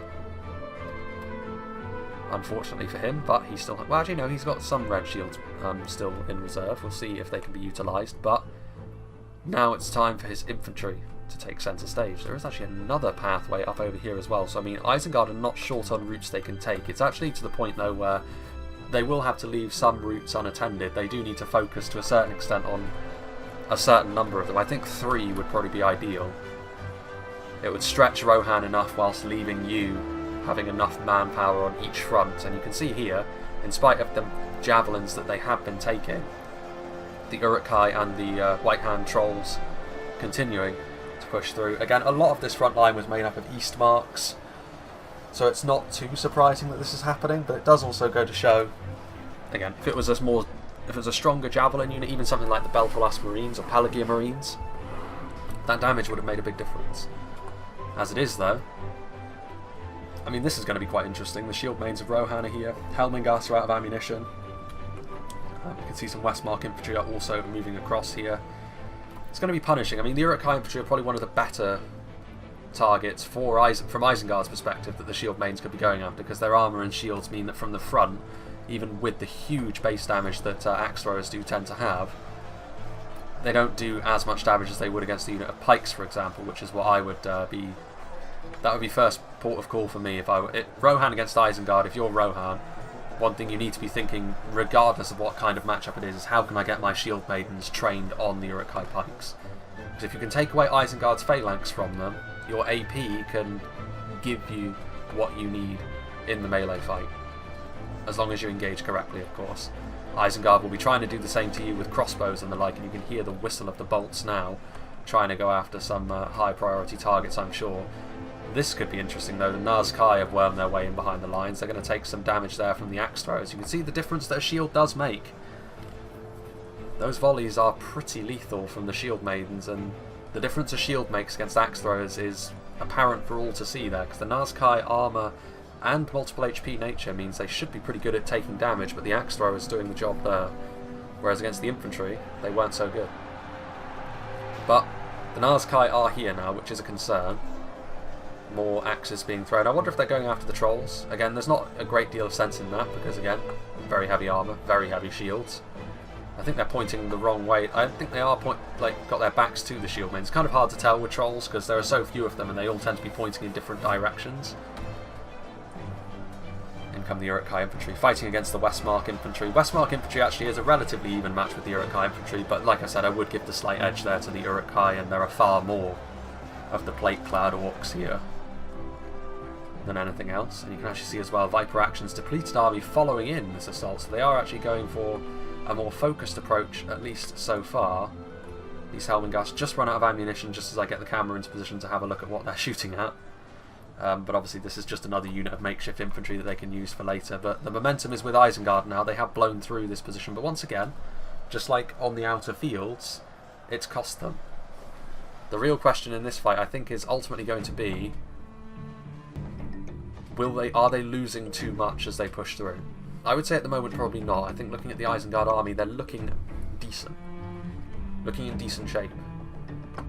Speaker 1: Unfortunately for him, but he still... Well, actually, no, he's got some red shields still in reserve. We'll see if they can be utilised, but now it's time for his infantry to take centre stage. There is actually another pathway up over here as well, so I mean, Isengard are not short on routes they can take. It's actually to the point, though, where they will have to leave some routes unattended. They do need to focus to a certain extent on a certain number of them. I think 3 would probably be ideal. It would stretch Rohan enough whilst leaving you having enough manpower on each front, and you can see here, in spite of the javelins that they have been taking, the Uruk-hai and the White Hand trolls continuing to push through. Again, a lot of this front line was made up of Eastmarks, so it's not too surprising that this is happening, but it does also go to show, again, if it was a stronger javelin unit, even something like the Belfalas Marines or Pelagia Marines, that damage would have made a big difference. As it is, though, I mean, this is going to be quite interesting. The shield mains of Rohan are here. Helmingast are out of ammunition. You can see some Westmark infantry are also moving across here. It's going to be punishing. I mean, the Uruk-hai infantry are probably one of the better targets from Isengard's perspective that the shield mains could be going after, because their armour and shields mean that from the front, even with the huge base damage that axe throwers do tend to have, they don't do as much damage as they would against the unit of pikes, for example, which is what I would be... That would be first port of call for me if I were... Rohan against Isengard, if you're Rohan, one thing you need to be thinking, regardless of what kind of matchup it is how can I get my shield maidens trained on the Uruk-hai pikes? Because if you can take away Isengard's phalanx from them, your AP can give you what you need in the melee fight. As long as you engage correctly, of course. Isengard will be trying to do the same to you with crossbows and the like, and you can hear the whistle of the bolts now, trying to go after some high priority targets, I'm sure. This could be interesting though. The Nazkai have wormed their way in behind the lines. They're going to take some damage there from the axe throwers. You can see the difference that a shield does make. Those volleys are pretty lethal from the shield maidens, and the difference a shield makes against axe throwers is apparent for all to see there, because the Nazkai armour and multiple HP nature means they should be pretty good at taking damage, but the axe throwers doing the job there. Whereas against the infantry, they weren't so good. But the Nazkai are here now, which is a concern. More axes being thrown. I wonder if they're going after the trolls. Again, there's not a great deal of sense in that, because again, very heavy armour, very heavy shields. I think they're pointing the wrong way. I think they are got their backs to the shield men. It's kind of hard to tell with trolls because there are so few of them and they all tend to be pointing in different directions. In come the Uruk-hai infantry, fighting against the Westmark infantry. Westmark infantry actually is a relatively even match with the Uruk-hai infantry, but like I said, I would give the slight edge there to the Uruk-hai, and there are far more of the plate-clad orcs here than anything else. And you can actually see as well Viper Action's depleted army following in this assault, so they are actually going for a more focused approach, at least so far. These Helmingast just run out of ammunition just as I get the camera into position to have a look at what they're shooting at. But obviously this is just another unit of makeshift infantry that they can use for later. But the momentum is with Isengard now. They have blown through this position, but once again, just like on the outer fields, it's cost them. The real question in this fight, I think, is ultimately going to be Are they losing too much as they push through? I would say at the moment probably not. I think looking at the Isengard army, they're looking decent. Looking in decent shape.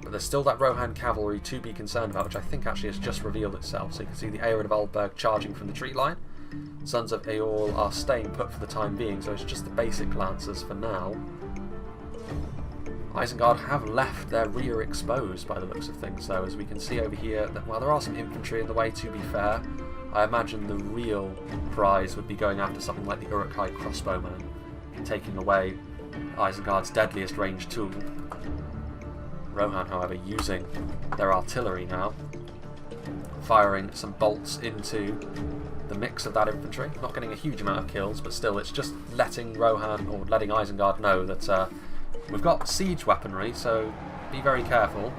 Speaker 1: But there's still that Rohan cavalry to be concerned about, which I think actually has just revealed itself. So you can see the Arid of Aldberg charging from the tree line. Sons of Eorl are staying put for the time being, so it's just the basic lancers for now. Isengard have left their rear exposed by the looks of things, though, as we can see over here that, well, there are some infantry in the way, to be fair. I imagine the real prize would be going after something like the Uruk-hai crossbowman, taking away Isengard's deadliest ranged tool. Rohan, however, using their artillery now, firing some bolts into the mix of that infantry. Not getting a huge amount of kills, but still, it's just letting Rohan, or letting Isengard know that we've got siege weaponry, so be very careful.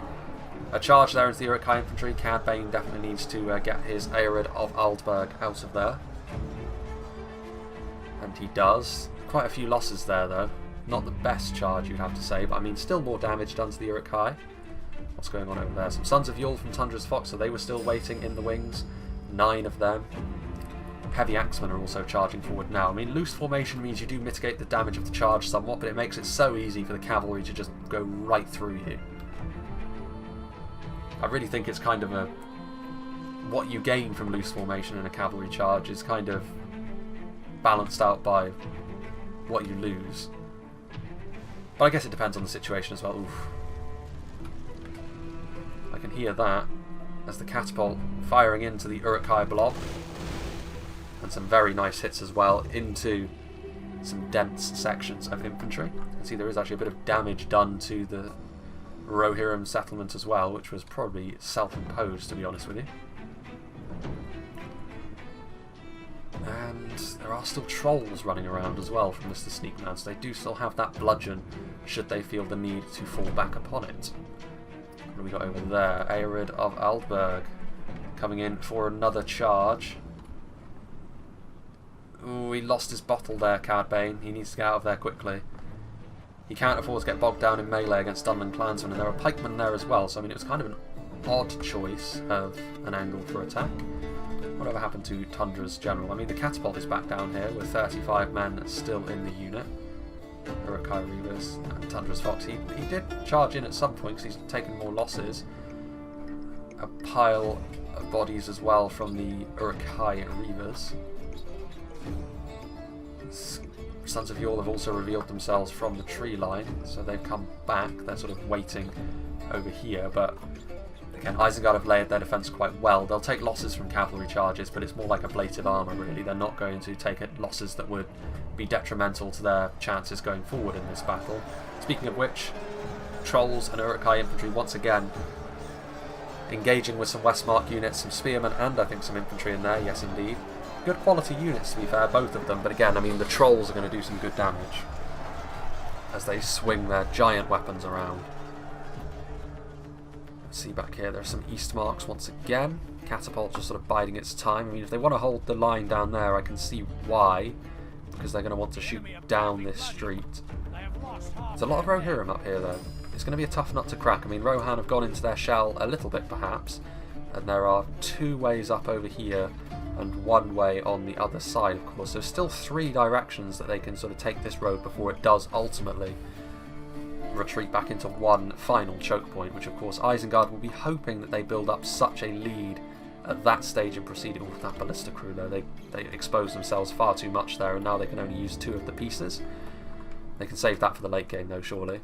Speaker 1: A charge there into the Uruk-hai infantry. Cad Bane definitely needs to get his Arid of Aldberg out of there. And he does. Quite a few losses there, though. Not the best charge, you'd have to say, but I mean, still more damage done to the Uruk-hai. What's going on over there? Some Sons of Yule from Tundra's Fox, so they were still waiting in the wings. 9 of them. Heavy Axemen are also charging forward now. I mean, loose formation means you do mitigate the damage of the charge somewhat, but it makes it so easy for the cavalry to just go right through you. I really think it's kind of a... what you gain from loose formation in a cavalry charge is kind of balanced out by what you lose. But I guess it depends on the situation as well. Oof. I can hear that as the catapult firing into the Uruk-hai blob. And some very nice hits as well into some dense sections of infantry. You can see there is actually a bit of damage done to the Rohirrim settlement as well, which was probably self-imposed, to be honest with you. And there are still trolls running around as well from Mr. Sneakman, so they do still have that bludgeon should they feel the need to fall back upon it. What have we got over there? Arid of Aldberg coming in for another charge. Ooh, he lost his bottle there, Cad Bane. He needs to get out of there quickly. He can't afford to get bogged down in melee against Donland clansmen, and there are pikemen there as well, so I mean it was kind of an odd choice of an angle for attack. Whatever happened to Tundra's general? I mean, the catapult is back down here with 35 men still in the unit. Uruk-hai Reavers and Tundra's Fox. He did charge in at some point because he's taken more losses. A pile of bodies as well from the Uruk-hai Reavers. Sons of Yule have also revealed themselves from the tree line, so they've come back. They're sort of waiting over here, but again, Isengard have layered their defence quite well. They'll take losses from cavalry charges, but it's more like ablative armour, really. They're not going to take losses that would be detrimental to their chances going forward in this battle. Speaking of which, Trolls and Uruk-hai infantry once again engaging with some Westmark units, some spearmen, and I think some infantry in there, yes indeed. Good quality units, to be fair, both of them, but again, I mean, the Trolls are going to do some good damage as they swing their giant weapons around. Let's see back here, there are some east marks once again. Catapult just sort of biding its time. I mean, if they want to hold the line down there, I can see why, because they're going to want to shoot down this street. There's a lot of Rohirrim up here, though. It's going to be a tough nut to crack. I mean, Rohan have gone into their shell a little bit, perhaps, and there are 2 ways up over here and 1 way on the other side, of course. There's still 3 directions that they can sort of take this road before it does ultimately retreat back into one final choke point, which of course Isengard will be hoping that they build up such a lead at that stage in proceeding with that ballista crew, though. They exposed themselves far too much there, and now they can only use 2 of the pieces. They can save that for the late game, though, surely.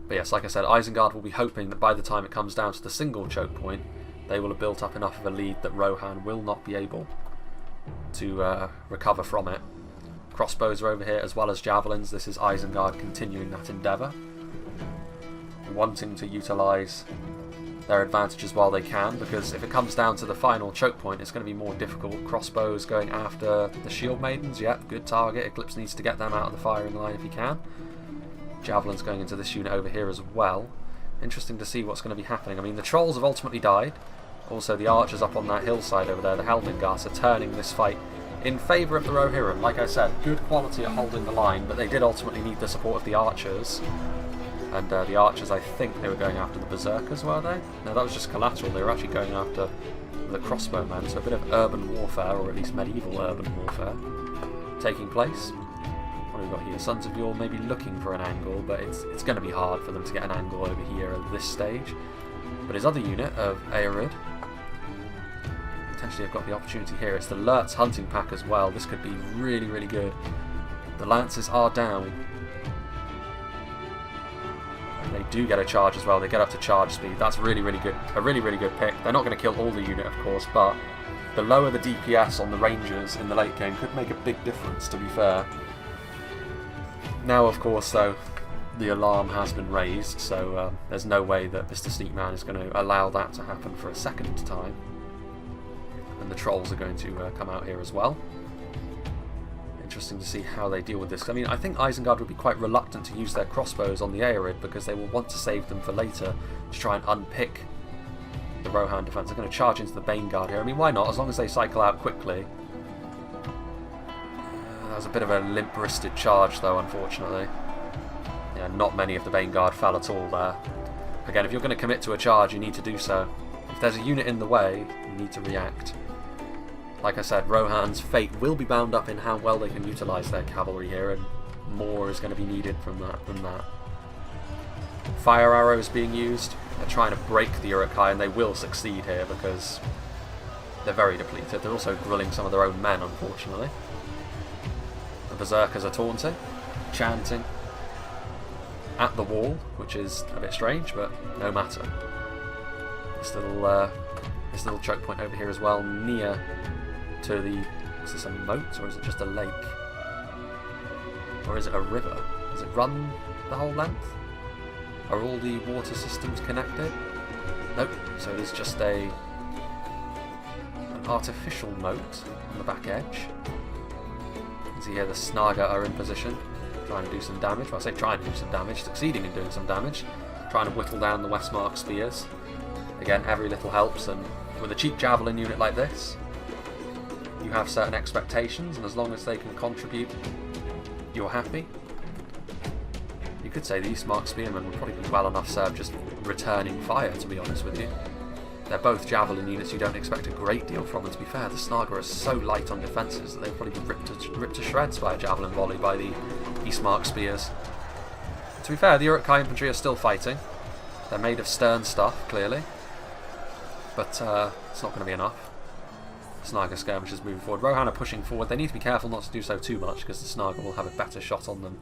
Speaker 1: But yes, like I said, Isengard will be hoping that by the time it comes down to the single choke point, they will have built up enough of a lead that Rohan will not be able to recover from it. Crossbows are over here as well as javelins. This is Isengard continuing that endeavour, wanting to utilise their advantages while they can, because if it comes down to the final choke point, it's going to be more difficult. Crossbows going after the shield maidens, yep, good target. Eclipse needs to get them out of the firing line if he can. Javelins going into this unit over here as well. Interesting to see what's going to be happening. I mean, the Trolls have ultimately died. Also, the archers up on that hillside over there, the Helmingars, are turning this fight in favour of the Rohirrim. Like I said, good quality at holding the line, but they did ultimately need the support of the archers. And the archers, I think they were going after the berserkers, were they? No, that was just collateral. They were actually going after the crossbowmen, so a bit of urban warfare, or at least medieval urban warfare, taking place. What have we got here? Sons of Yore maybe looking for an angle, but it's going to be hard for them to get an angle over here at this stage. But his other unit of Aerid potentially have got the opportunity here. It's the Lurtz hunting pack as well. This could be really, really good. The Lances are down. And they do get a charge as well. They get up to charge speed. That's really, really good. A really, really good pick. They're not going to kill all the unit, of course, but the lower the DPS on the Rangers in the late game could make a big difference, to be fair. Now, of course, though, the alarm has been raised, so there's no way that Mr. Sneakman is going to allow that to happen for a second time. And the trolls are going to come out here as well. Interesting to see how they deal with this. I mean, I think Isengard would be quite reluctant to use their crossbows on the Aerid because they will want to save them for later to try and unpick the Rohan defense. They're going to charge into the Bane Guard here. I mean, why not? As long as they cycle out quickly. That was a bit of a limp-wristed charge, though, unfortunately. Yeah, not many of the Bane Guard fell at all there. Again, if you're going to commit to a charge, you need to do so. If there's a unit in the way, you need to react. Like I said, Rohan's fate will be bound up in how well they can utilise their cavalry here, and more is going to be needed from that than that. Fire arrows being used. They're trying to break the Uruk-hai, and they will succeed here because they're very depleted. They're also grilling some of their own men, unfortunately. The Berserkers are taunting, chanting at the wall, which is a bit strange, but no matter. This little choke point over here as well, near to the... Is this a moat, or is it just a lake? Or is it a river? Does it run the whole length? Are all the water systems connected? Nope, so it is just an artificial moat on the back edge. You can see here the Snaga are in position, trying to do some damage. Well, I say trying to do some damage, succeeding in doing some damage. Trying to whittle down the Westmark spears. Again, every little helps, and with a cheap javelin unit like this, you have certain expectations, and as long as they can contribute, you're happy. You could say the Eastmark Spearmen would probably be well enough served just returning fire, to be honest with you. They're both javelin units you don't expect a great deal from, and to be fair, the Snaga are so light on defences that they'll probably be ripped to shreds by a javelin volley by the Eastmark Spears. To be fair, the Uruk-hai infantry are still fighting. They're made of stern stuff, clearly. But it's not going to be enough. Snaga skirmishes moving forward. Rohan are pushing forward. They need to be careful not to do so too much because the Snaga will have a better shot on them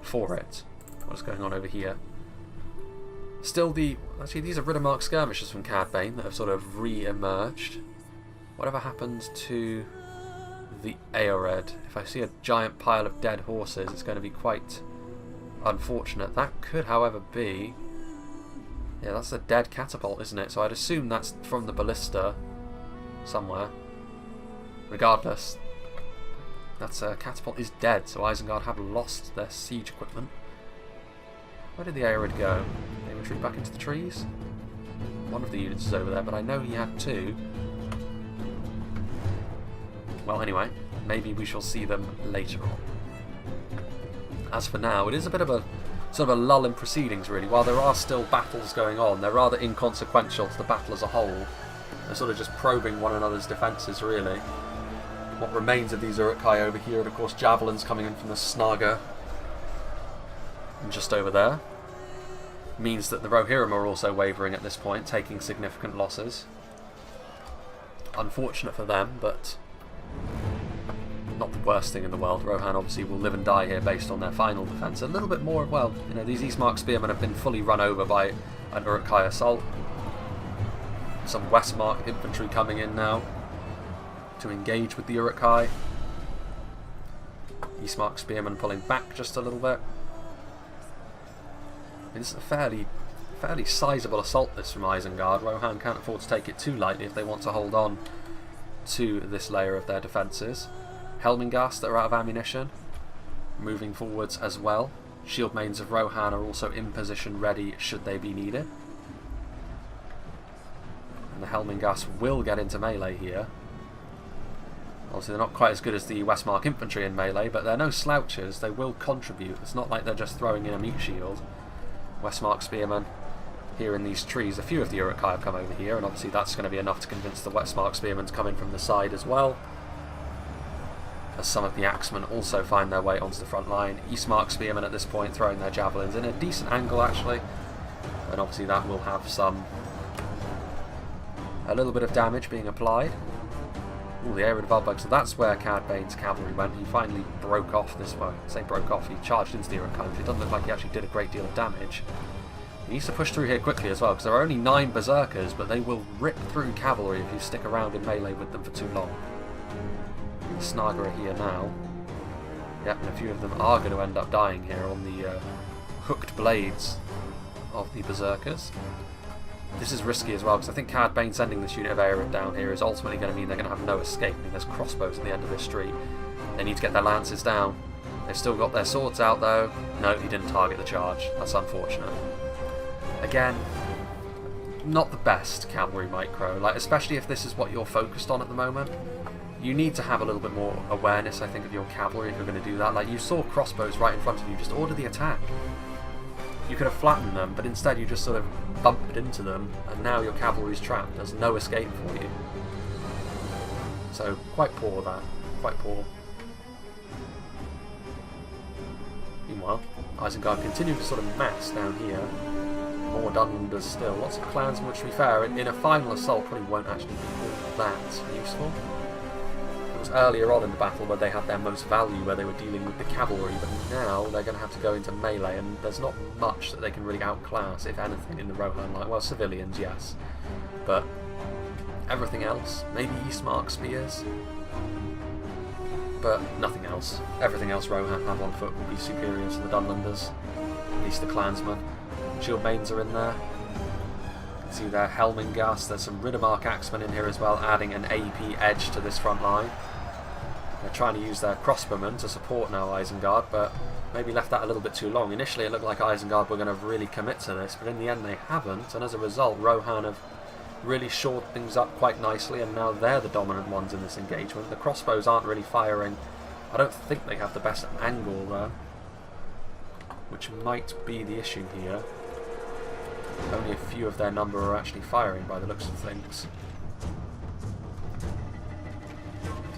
Speaker 1: for it. What is going on over here? Still actually, these are Riddermark skirmishes from Cad Bane that have sort of re-emerged. Whatever happens to the Aered? If I see a giant pile of dead horses, it's going to be quite unfortunate. That could, however, be... Yeah, that's a dead catapult, isn't it? So I'd assume that's from the ballista somewhere. Regardless, that's catapult is dead, so Isengard have lost their siege equipment. Where did the Aerid go? They retreat back into the trees? One of the units is over there, but I know he had two. Well, anyway, maybe we shall see them later on. As for now, it is a bit of a sort of a lull in proceedings, really. While there are still battles going on, they're rather inconsequential to the battle as a whole. They're sort of just probing one another's defences, really. What remains of these Uruk-hai over here, and of course javelins coming in from the Snaga. And just over there. Means that the Rohirrim are also wavering at this point, taking significant losses. Unfortunate for them, but not the worst thing in the world. Rohan obviously will live and die here based on their final defence. A little bit more, well, you know, these Eastmark Spearmen have been fully run over by an Uruk-hai assault. Some Westmark infantry coming in now to engage with the Uruk-hai. Eastmark Spearmen pulling back just a little bit. It's a fairly sizable assault, this, from Isengard. Rohan can't afford to take it too lightly if they want to hold on to this layer of their defences. Helmingast that are out of ammunition, moving forwards as well. Shield mains of Rohan are also in position ready should they be needed. And the Helmingast will get into melee here. Obviously they're not quite as good as the Westmark infantry in melee, but they're no slouches. They will contribute. It's not like they're just throwing in a meat shield. Westmark Spearmen here in these trees. A few of the Uruk-hai have come over here, and obviously that's going to be enough to convince the Westmark Spearmen to come in from the side as well. As some of the Axemen also find their way onto the front line. Eastmark Spearmen at this point throwing their javelins in a decent angle actually, and obviously that will have a little bit of damage being applied. Ooh, the area of Valberg, so that's where Cad Bane's cavalry went. He finally broke off this way. I say broke off, he charged into the Uruk-hai. It doesn't look like he actually did a great deal of damage. He needs to push through here quickly as well, because there are only 9 berserkers, but they will rip through cavalry if you stick around in melee with them for too long. The Snaga are here now. Yep, and a few of them are going to end up dying here on the hooked blades of the berserkers. This is risky as well, because I think Cad Bane sending this unit of Aerith down here is ultimately going to mean they're going to have no escape. I mean, there's crossbows at the end of this street. They need to get their lances down. They've still got their swords out though. No, he didn't target the charge. That's unfortunate. Again, not the best cavalry micro, like especially if this is what you're focused on at the moment. You need to have a little bit more awareness, I think, of your cavalry if you're going to do that. Like, you saw crossbows right in front of you, just order the attack. You could have flattened them, but instead you just sort of bumped into them, and now your cavalry's trapped. There's no escape for you. So, quite poor that. Quite poor. Meanwhile, Isengard continues to sort of mass down here. More Donlanders still. Lots of clansmen, which to be fair, in a final assault probably won't actually be all that useful. It was earlier on in the battle where they had their most value, where they were dealing with the cavalry, but now they're going to have to go into melee, and there's not much that they can really outclass, if anything, in the Rohan line. Well, civilians, yes, but everything else, maybe Eastmark spears, but nothing else. Everything else Rohan have on foot will be superior to the Donlanders, at least the clansmen. Shieldmaidens are in there. You can see there Helmingast. There's some Riddermark Axemen in here as well, adding an AP edge to this front line. They're trying to use their crossbowmen to support now Isengard, but maybe left that a little bit too long. Initially it looked like Isengard were going to really commit to this, but in the end they haven't, and as a result Rohan have really shored things up quite nicely, and now they're the dominant ones in this engagement. The crossbows aren't really firing. I don't think they have the best angle there, which might be the issue here. Only a few of their number are actually firing by the looks of things.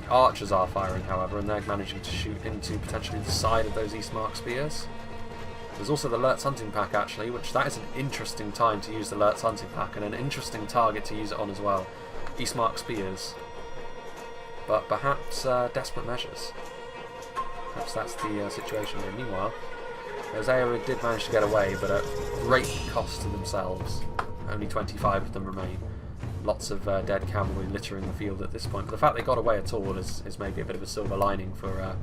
Speaker 1: The archers are firing, however, and they're managing to shoot into potentially the side of those Eastmark spears. There's also the Lurtz hunting pack actually, which that is an interesting time to use the Lurtz hunting pack, and an interesting target to use it on as well. Eastmark spears. But perhaps desperate measures. Perhaps that's the situation here. Meanwhile, those Aerith did manage to get away, but at great cost to themselves. Only 25 of them remain. Lots of dead cavalry littering the field at this point. But the fact they got away at all is maybe a bit of a silver lining for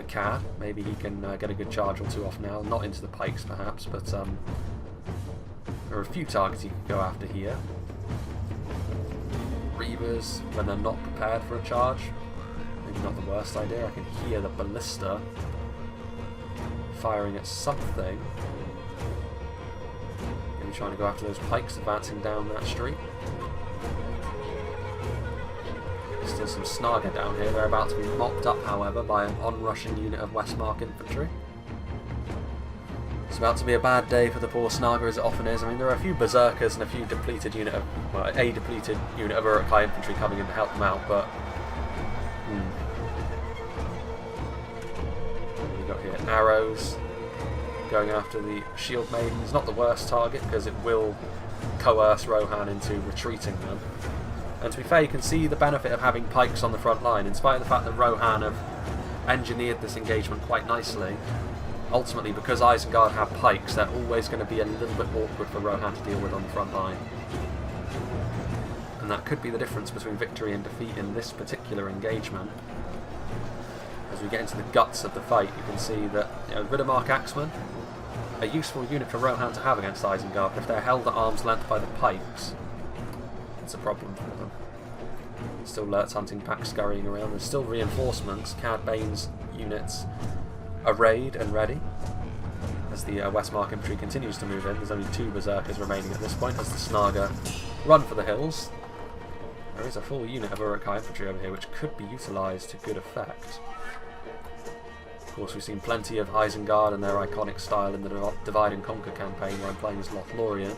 Speaker 1: Cad. Maybe he can get a good charge or two off now. Not into the pikes perhaps, but there are a few targets he could go after here. Reavers, when they're not prepared for a charge, maybe not the worst idea. I can hear the ballista firing at something. Maybe trying to go after those pikes advancing down that street. Still some Snaga down here. They're about to be mopped up, however, by an onrushing unit of Westmark infantry. It's about to be a bad day for the poor Snaga, as it often is. I mean, there are a few berserkers and a few depleted unit of, well, a depleted unit of Uruk-hai infantry coming in to help them out, but arrows going after the shield maidens. Not the worst target because it will coerce Rohan into retreating them. And to be fair, you can see the benefit of having pikes on the front line, in spite of the fact that Rohan have engineered this engagement quite nicely. Ultimately, because Isengard have pikes, they're always going to be a little bit awkward for Rohan to deal with on the front line. And that could be the difference between victory and defeat in this particular engagement. As we get into the guts of the fight, you can see that Riddermark Axemen, a useful unit for Rohan to have against Isengard, but if they're held at arm's length by the pikes, it's a problem for them. Still Lurtz hunting pack scurrying around. There's still reinforcements. Cad Bane's units arrayed and ready as the Westmark infantry continues to move in. There's only 2 berserkers remaining at this point as the Snaga run for the hills. There is a full unit of Uruk-hai infantry over here which could be utilised to good effect. Of course, we've seen plenty of Isengard and their iconic style in the Divide and Conquer campaign where I'm playing as Lothlorien.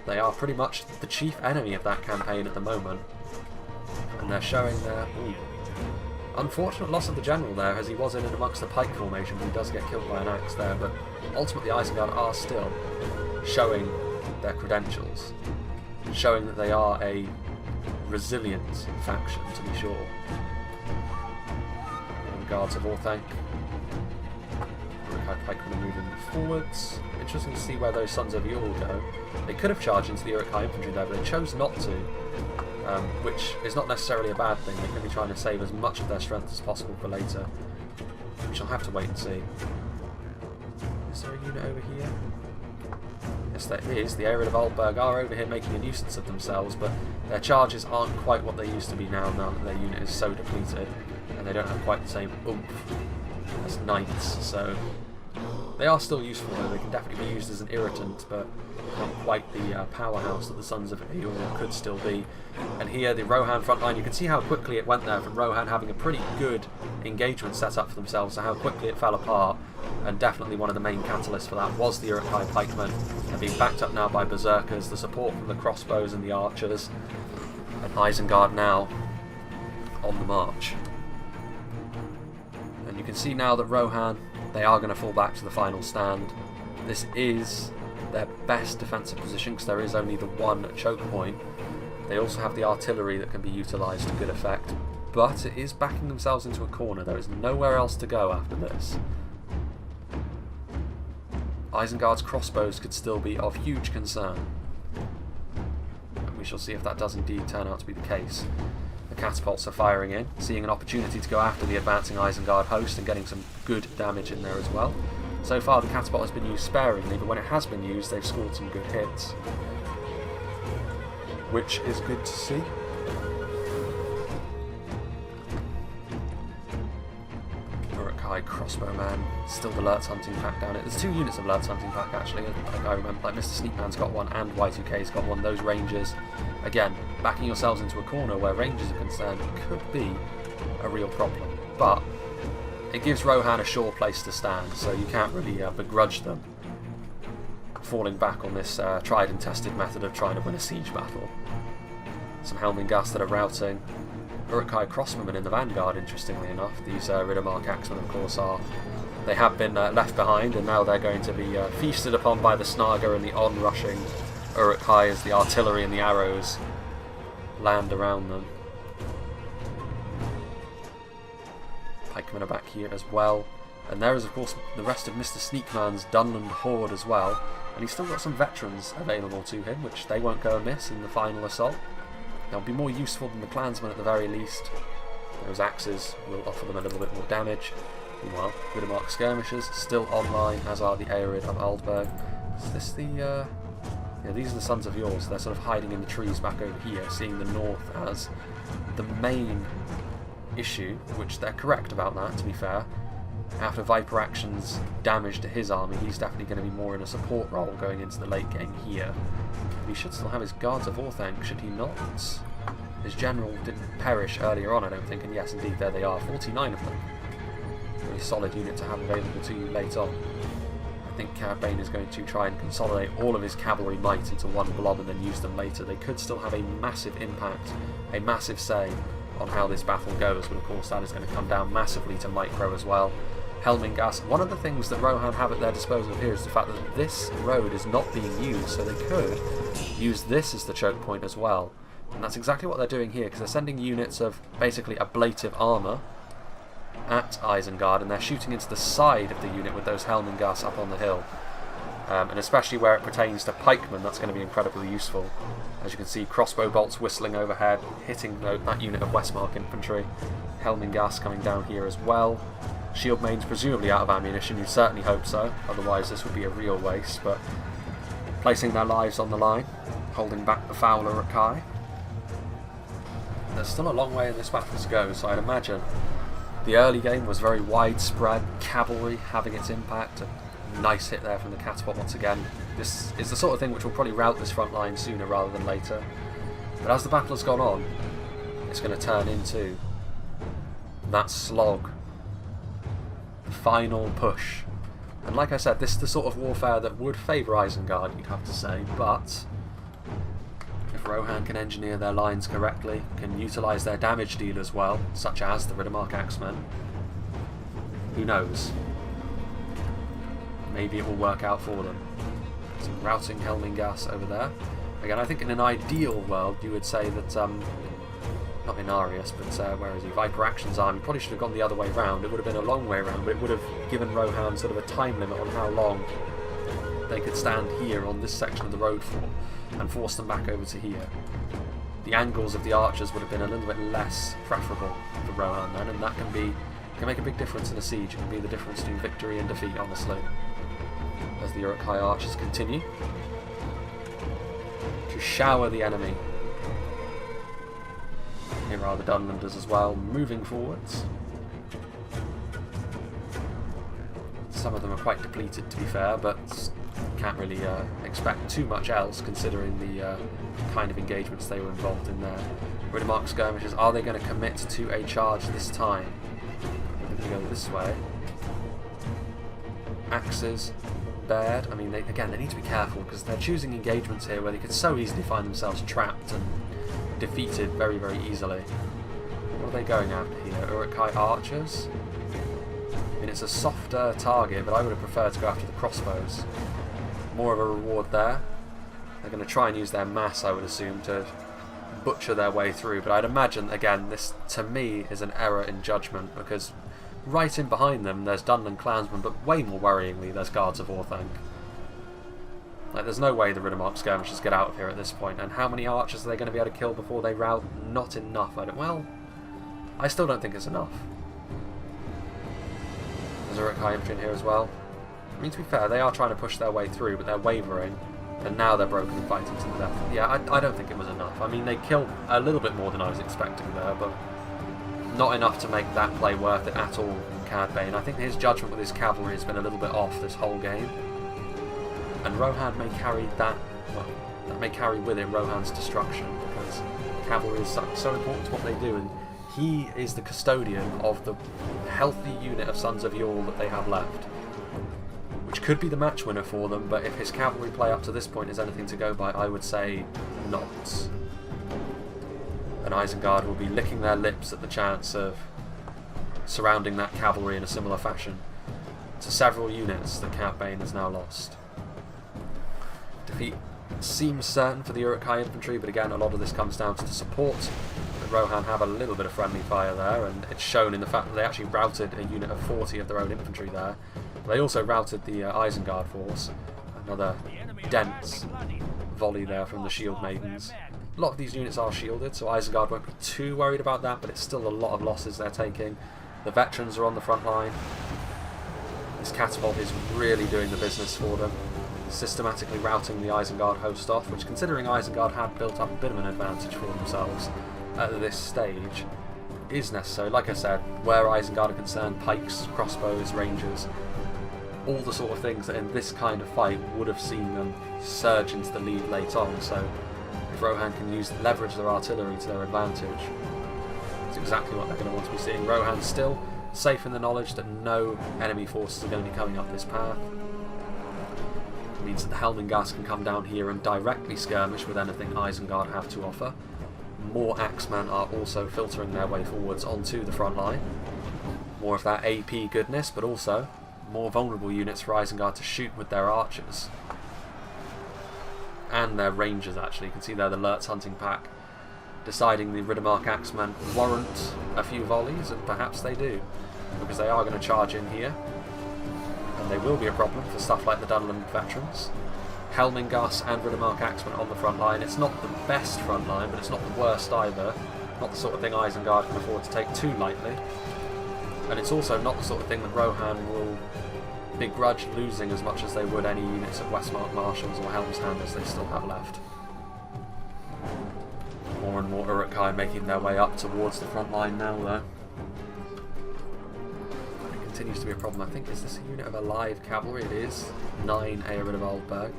Speaker 1: They are pretty much the chief enemy of that campaign at the moment. And they're showing their unfortunate loss of the general there, as he was in and amongst the pike formation. He does get killed by an axe there, but ultimately Isengard are still showing their credentials, showing that they are a resilient faction, to be sure. And Guards of Orthanc. Pikemen are moving forwards. Interesting to see where those Sons of Yule go. They could have charged into the Uruk-hai infantry there, but they chose not to, which is not necessarily a bad thing. They could be trying to save as much of their strength as possible for later. We shall have to wait and see. Is there a unit over here? Yes, there is. The Arid of Aldberg are over here making a nuisance of themselves, but their charges aren't quite what they used to be now that their unit is so depleted, and they don't have quite the same oomph as knights, so they are still useful though. They can definitely be used as an irritant, but not quite the powerhouse that the Sons of Eor could still be. And here the Rohan front line, you can see how quickly it went there from Rohan having a pretty good engagement set up for themselves, so how quickly it fell apart. And definitely one of the main catalysts for that was the Uruk-hai pikemen. They're being backed up now by berserkers, the support from the crossbows and the archers, and Isengard now on the march. And you can see now that Rohan, they are going to fall back to the final stand. This is their best defensive position because there is only the one choke point. They also have the artillery that can be utilised to good effect, but it is backing themselves into a corner. There is nowhere else to go after this. Isengard's crossbows could still be of huge concern. We shall see if that does indeed turn out to be the case. The catapults are firing in, seeing an opportunity to go after the advancing Isengard host and getting some good damage in there as well. So far the catapult has been used sparingly, but when it has been used they've scored some good hits, which is good to see. Uruk-hai crossbowman, still the Lurtz hunting pack down it. There's two units of Lurtz hunting pack actually, like I remember, like Mr. Sneakman's got one and Y2K's got one. Those rangers, again, backing yourselves into a corner where rangers are concerned could be a real problem, but it gives Rohan a sure place to stand, so you can't really begrudge them falling back on this tried and tested method of trying to win a siege battle. Some Helmingast that are routing. Uruk-hai crossbowmen in the vanguard, interestingly enough. These Riddermark axemen, of course, they have been left behind, and now they're going to be feasted upon by the Snaga and the on-rushing Uruk-hai as the artillery and the arrows land around them. Pikemen are back here as well, and there is of course the rest of Mr. Sneakman's Donland horde as well, and he's still got some veterans available to him, which they won't go amiss in the final assault. They'll be more useful than the clansmen at the very least. Those axes will offer them a little bit more damage. Meanwhile, Riddermark Skirmishes still online, as are the Arid of Aldberg. Is this the yeah, these are the Sons of Yours. They're sort of hiding in the trees back over here, seeing the north as the main issue, which they're correct about that, to be fair. After Viper Action's damage to his army, he's definitely going to be more in a support role going into the late game here. But he should still have his Guards of Orthanc, should he not? His general didn't perish earlier on, I don't think, and yes, indeed, there they are, 49 of them. Very solid unit to have available to you late on. I think Cad Bane is going to try and consolidate all of his cavalry might into one blob and then use them later. They could still have a massive impact, a massive say on how this battle goes, but of course that is going to come down massively to micro as well. Helmingast, one of the things that Rohan have at their disposal here is the fact that this road is not being used, so they could use this as the choke point as well. And that's exactly what they're doing here, because they're sending units of basically ablative armour at Isengard, and they're shooting into the side of the unit with those Helmingast up on the hill. And especially where it pertains to pikemen, that's going to be incredibly useful. As you can see, crossbow bolts whistling overhead, hitting that unit of Westmark infantry. Helmingast coming down here as well. Shield mains presumably out of ammunition, you'd certainly hope so, otherwise this would be a real waste, but placing their lives on the line, holding back the Fowler Uruk-hai. There's still a long way in this battle to go, so I'd imagine the early game was very widespread, cavalry having its impact. A nice hit there from the catapult once again. This is the sort of thing which will probably rout this front line sooner rather than later. But as the battle has gone on, it's going to turn into that slog. The final push. And like I said, this is the sort of warfare that would favour Isengard, you'd have to say, but If Rohan can engineer their lines correctly, can utilise their damage dealers well, such as the Riddermark Axemen, who knows? Maybe it will work out for them. Some routing Helmingas over there. Again, I think in an ideal world you would say that, not Inarius, but where is he? Viper Action's army probably should have gone the other way round. It would have been a long way round, but it would have given Rohan sort of a time limit on how long they could stand here on this section of the road for, and force them back over to here. The angles of the archers would have been a little bit less preferable for Rohan then, and that can make a big difference in a siege. It can be the difference between victory and defeat, honestly. As the Uruk-hai archers continue to shower the enemy. Here are the Donlanders as well, moving forwards. Some of them are quite depleted, to be fair, but can't really expect too much else considering the kind of engagements they were involved in there. Riddermark skirmishes, are they going to commit to a charge this time? We're going to go this way. Axes, bared. I mean, they need to be careful because they're choosing engagements here where they could so easily find themselves trapped and defeated very, very easily. What are they going after here? Uruk-hai archers? I mean, it's a softer target, but I would have preferred to go after the crossbows. More of a reward there. They're going to try and use their mass, I would assume, to butcher their way through, but I'd imagine, again, this to me is an error in judgment, because right in behind them there's Donland clansmen, but way more worryingly there's guards of Orthanc. Like, there's no way the Riddermark skirmishers get out of here at this point, and how many archers are they going to be able to kill before they rout? Not enough. I still don't think it's enough. There's Uruk-hai infantry in here as well. I mean, to be fair, they are trying to push their way through, but they're wavering, and now they're broken and fighting to the death. Yeah, I don't think it was enough. I mean, they killed a little bit more than I was expecting there, but not enough to make that play worth it at all in Cad Bane. I think his judgment with his cavalry has been a little bit off this whole game. And Rohan may carry that, well, that may carry with it Rohan's destruction, because cavalry is so important to what they do, and he is the custodian of the healthy unit of Sons of Yule that they have left. Which could be the match winner for them, but if his cavalry play up to this point is anything to go by, I would say not. And Isengard will be licking their lips at the chance of surrounding that cavalry in a similar fashion to several units that Cad Bane has now lost. Defeat seems certain for the Uruk-hai infantry, but again, a lot of this comes down to the support. The Rohan have a little bit of friendly fire there, and it's shown in the fact that they actually routed a unit of 40 of their own infantry there. They also routed the Isengard force. Another dense volley there from the Shield Maidens. A lot of these units are shielded, so Isengard won't be too worried about that, but it's still a lot of losses they're taking. The veterans are on the front line. This catapult is really doing the business for them, systematically routing the Isengard host off, which, considering Isengard had built up a bit of an advantage for themselves at this stage, is necessary. Like I said, where Isengard are concerned, pikes, crossbows, rangers, all the sort of things that in this kind of fight would have seen them surge into the lead late on. So if Rohan can leverage their artillery to their advantage, it's exactly what they're going to want to be seeing. Rohan's still safe in the knowledge that no enemy forces are going to be coming up this path. It means that the Helmingas can come down here and directly skirmish with anything Isengard have to offer. More Axemen are also filtering their way forwards onto the front line. More of that AP goodness, but also more vulnerable units for Isengard to shoot with their archers. And their rangers, actually. You can see there the Lurtz hunting pack deciding the Riddermark Axemen warrant a few volleys, and perhaps they do, because they are going to charge in here, and they will be a problem for stuff like the Donland veterans. Helmingas and Riddermark Axemen on the front line. It's not the best front line, but it's not the worst either. Not the sort of thing Isengard can afford to take too lightly. And it's also not the sort of thing that Rohan will begrudge losing as much as they would any units of Westmark Marshals or Helmshanders they still have left. More and more Uruk-hai making their way up towards the front line now, though. It continues to be a problem. I think, is this a unit of alive cavalry? It is. 9 Eowyn of Aldberg.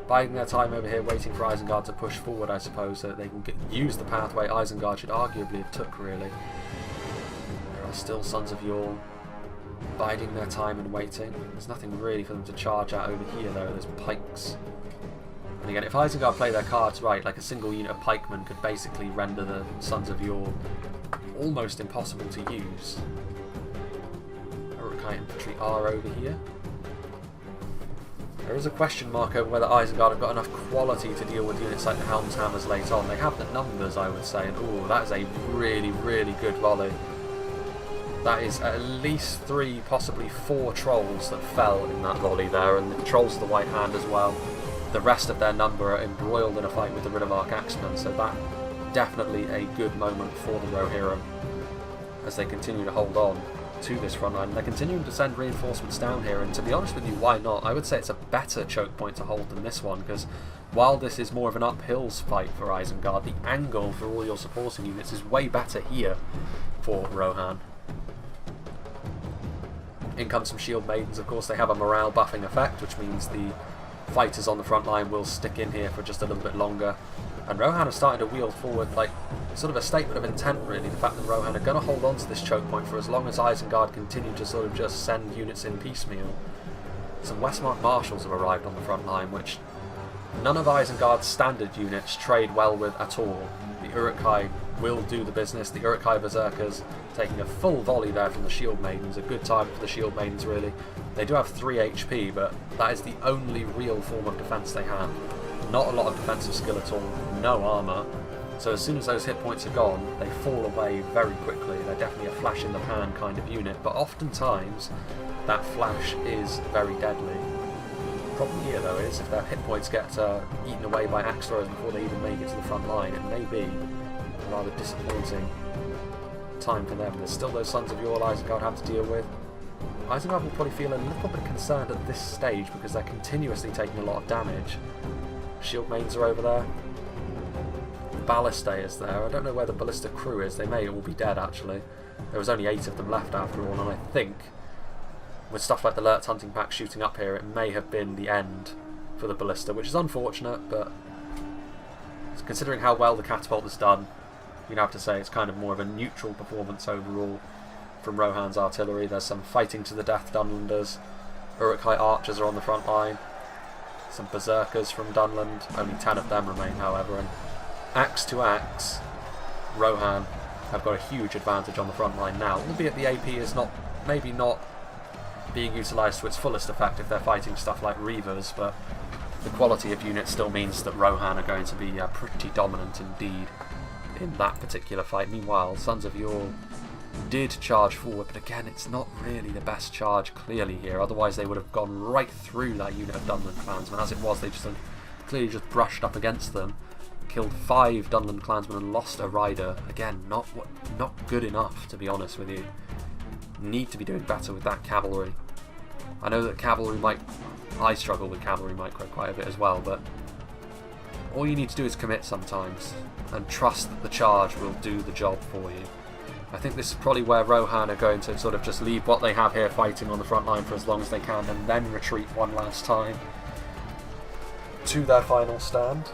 Speaker 1: Biding their time over here, waiting for Isengard to push forward, I suppose, so that they can use the pathway Isengard should arguably have took, really. There are still Sons of Yule biding their time and waiting. There's nothing really for them to charge at over here, though. There's pikes And again, if Isengard play their cards right, like a single unit of pikemen could basically render the Sons of Yore almost impossible to use. Uruk-hai infantry are over here. There is a question mark over whether Isengard have got enough quality to deal with units like the Helm's Hammers late on. They have the numbers, I would say, and ooh, that is a really, really good volley. That is at least 3, possibly 4 trolls that fell in that volley there, and the trolls of the White Hand as well. The rest of their number are embroiled in a fight with the Riddermark Axemen, so that definitely a good moment for the Rohirrim as they continue to hold on to this front line. They're continuing to send reinforcements down here, and to be honest with you, why not? I would say it's a better choke point to hold than this one, because while this is more of an uphill fight for Isengard, the angle for all your supporting units is way better here for Rohan. In comes some Shield Maidens. Of course, they have a morale buffing effect, which means the fighters on the front line will stick in here for just a little bit longer. And Rohan are starting to wheel forward, like, sort of a statement of intent, really. The fact that Rohan are going to hold on to this choke point for as long as Isengard continue to sort of just send units in piecemeal. Some Westmark Marshals have arrived on the front line, which none of Isengard's standard units trade well with at all. The Uruk-hai will do the business. The Uruk-hai Berserkers taking a full volley there from the Shield Maidens. A good time for the Shield Maidens, really. They do have 3 HP, but that is the only real form of defence they have. Not a lot of defensive skill at all, no armour. So as soon as those hit points are gone, they fall away very quickly. They're definitely a flash in the pan kind of unit, but oftentimes that flash is very deadly. The problem here, though, is if their hit points get eaten away by axe throwers before they even make it to the front line, it may be a rather disappointing time for them. There's still those Sons of Yore Isengard have to deal with. Isengard will probably feel a little bit concerned at this stage because they're continuously taking a lot of damage. Shield Maidens are over there. The Ballistae is there. I don't know where the Ballista crew is. They may all be dead, actually. There was only 8 of them left after all, and I think with stuff like the Lurtz hunting pack shooting up here, it may have been the end for the Ballista, which is unfortunate, but considering how well the catapult has done, you'd have to say it's kind of more of a neutral performance overall from Rohan's artillery. There's some fighting to the death Dunlanders. Uruk-hai archers are on the front line. Some berserkers from Donland. Only 10 of them remain, however, and axe to axe, Rohan have got a huge advantage on the front line now, albeit the AP is maybe not being utilised to its fullest effect if they're fighting stuff like Reavers, but the quality of unit still means that Rohan are going to be pretty dominant indeed in that particular fight. Meanwhile, Sons of Yore did charge forward, but again, it's not really the best charge clearly here, otherwise they would have gone right through that unit of Donland clansmen. As it was, they just clearly just brushed up against them, killed 5 Donland clansmen and lost a rider. Again, not good enough, to be honest with you. Need to be doing better with that cavalry. I know that I struggle with cavalry micro quite a bit as well, but all you need to do is commit sometimes and trust that the charge will do the job for you. I think this is probably where Rohan are going to sort of just leave what they have here fighting on the front line for as long as they can and then retreat one last time to their final stand.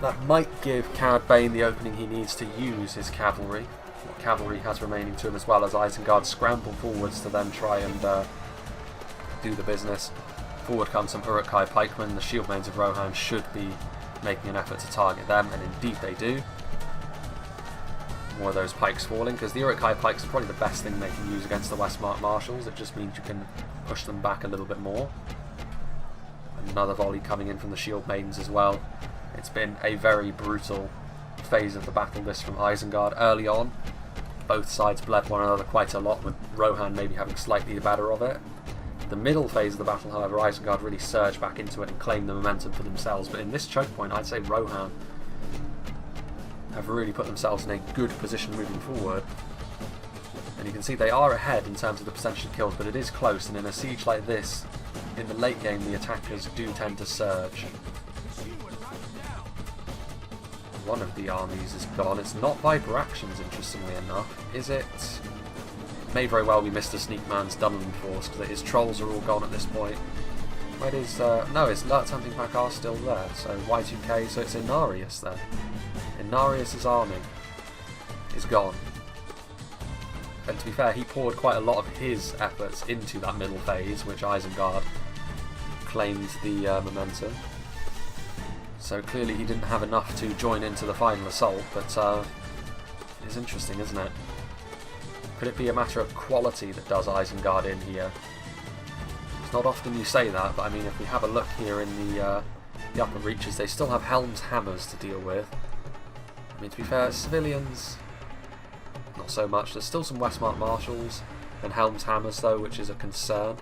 Speaker 1: That might give Cad Bane the opening he needs to use his cavalry. What cavalry has remaining to him, as well as Isengard scramble forwards to then try and do the business. Forward comes some Uruk-hai pikemen. The Shield Maidens of Rohan should be making an effort to target them, and indeed they do. More of those pikes falling, because the Uruk-hai pikes are probably the best thing they can use against the Westmark Marshals. It just means you can push them back a little bit more. Another volley coming in from the Shield Maidens as well. It's been a very brutal phase of the battle, this from Isengard. Early on, both sides bled one another quite a lot, with Rohan maybe having slightly the better of it. The middle phase of the battle, however, Isengard really surged back into it and claimed the momentum for themselves. But in this choke point, I'd say Rohan have really put themselves in a good position moving forward. And you can see they are ahead in terms of the percentage of kills, but it is close, and in a siege like this, in the late game, the attackers do tend to surge. One of the armies is gone. It's not Viper Actions, interestingly enough, is it? May very well be Mr. Sneakman's Donland force, because his trolls are all gone at this point. Where is no, his Lurtz hunting pack are still there, so Y2K, so it's Inarius then. Inarius' army is gone. And to be fair, he poured quite a lot of his efforts into that middle phase, which Isengard claimed the momentum. So clearly he didn't have enough to join into the final assault, but it's interesting, isn't it? Could it be a matter of quality that does Isengard in here? It's not often you say that, but I mean, if we have a look here in the upper reaches, they still have Helm's Hammers to deal with. I mean, to be fair, civilians, not so much. There's still some Westmark Marshals and Helm's Hammers, though, which is a concern.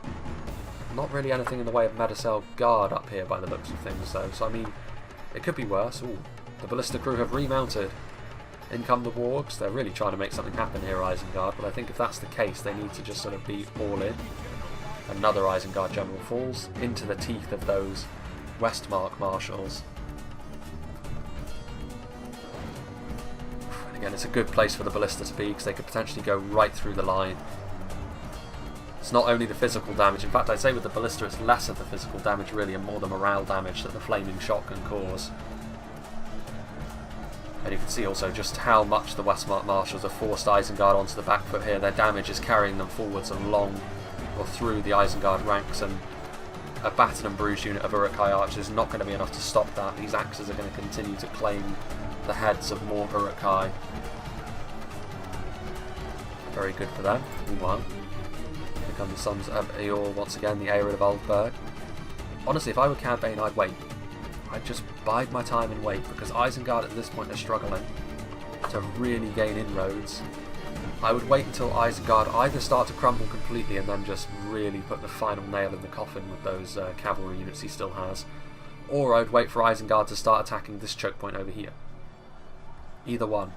Speaker 1: Not really anything in the way of Medicell Guard up here by the looks of things, though. So, I mean, it could be worse. Ooh, the Ballista crew have remounted. In come the Wargs. They're really trying to make something happen here, Isengard, but I think if that's the case, they need to just sort of be all in. Another Isengard General falls into the teeth of those Westmark Marshals. And again, it's a good place for the Ballista to be, because they could potentially go right through the line. It's not only the physical damage, in fact I'd say with the Ballista it's less of the physical damage really and more the morale damage that the flaming shot can cause. And you can see also just how much the Westmark Marshals have forced Isengard onto the back foot here. Their damage is carrying them forwards along or through the Isengard ranks, and a battered and bruised unit of Uruk-hai archers is not going to be enough to stop that. These axes are going to continue to claim the heads of more Uruk-hai. Very good for them. Meanwhile, here come the sons of Eor once again, the Arid of Aldberg. Honestly, if I were Cad Bane, I'd wait. I'd just bide my time and wait, because Isengard at this point are struggling to really gain inroads. I would wait until Isengard either start to crumble completely and then just really put the final nail in the coffin with those cavalry units he still has, or I'd wait for Isengard to start attacking this choke point over here. Either one.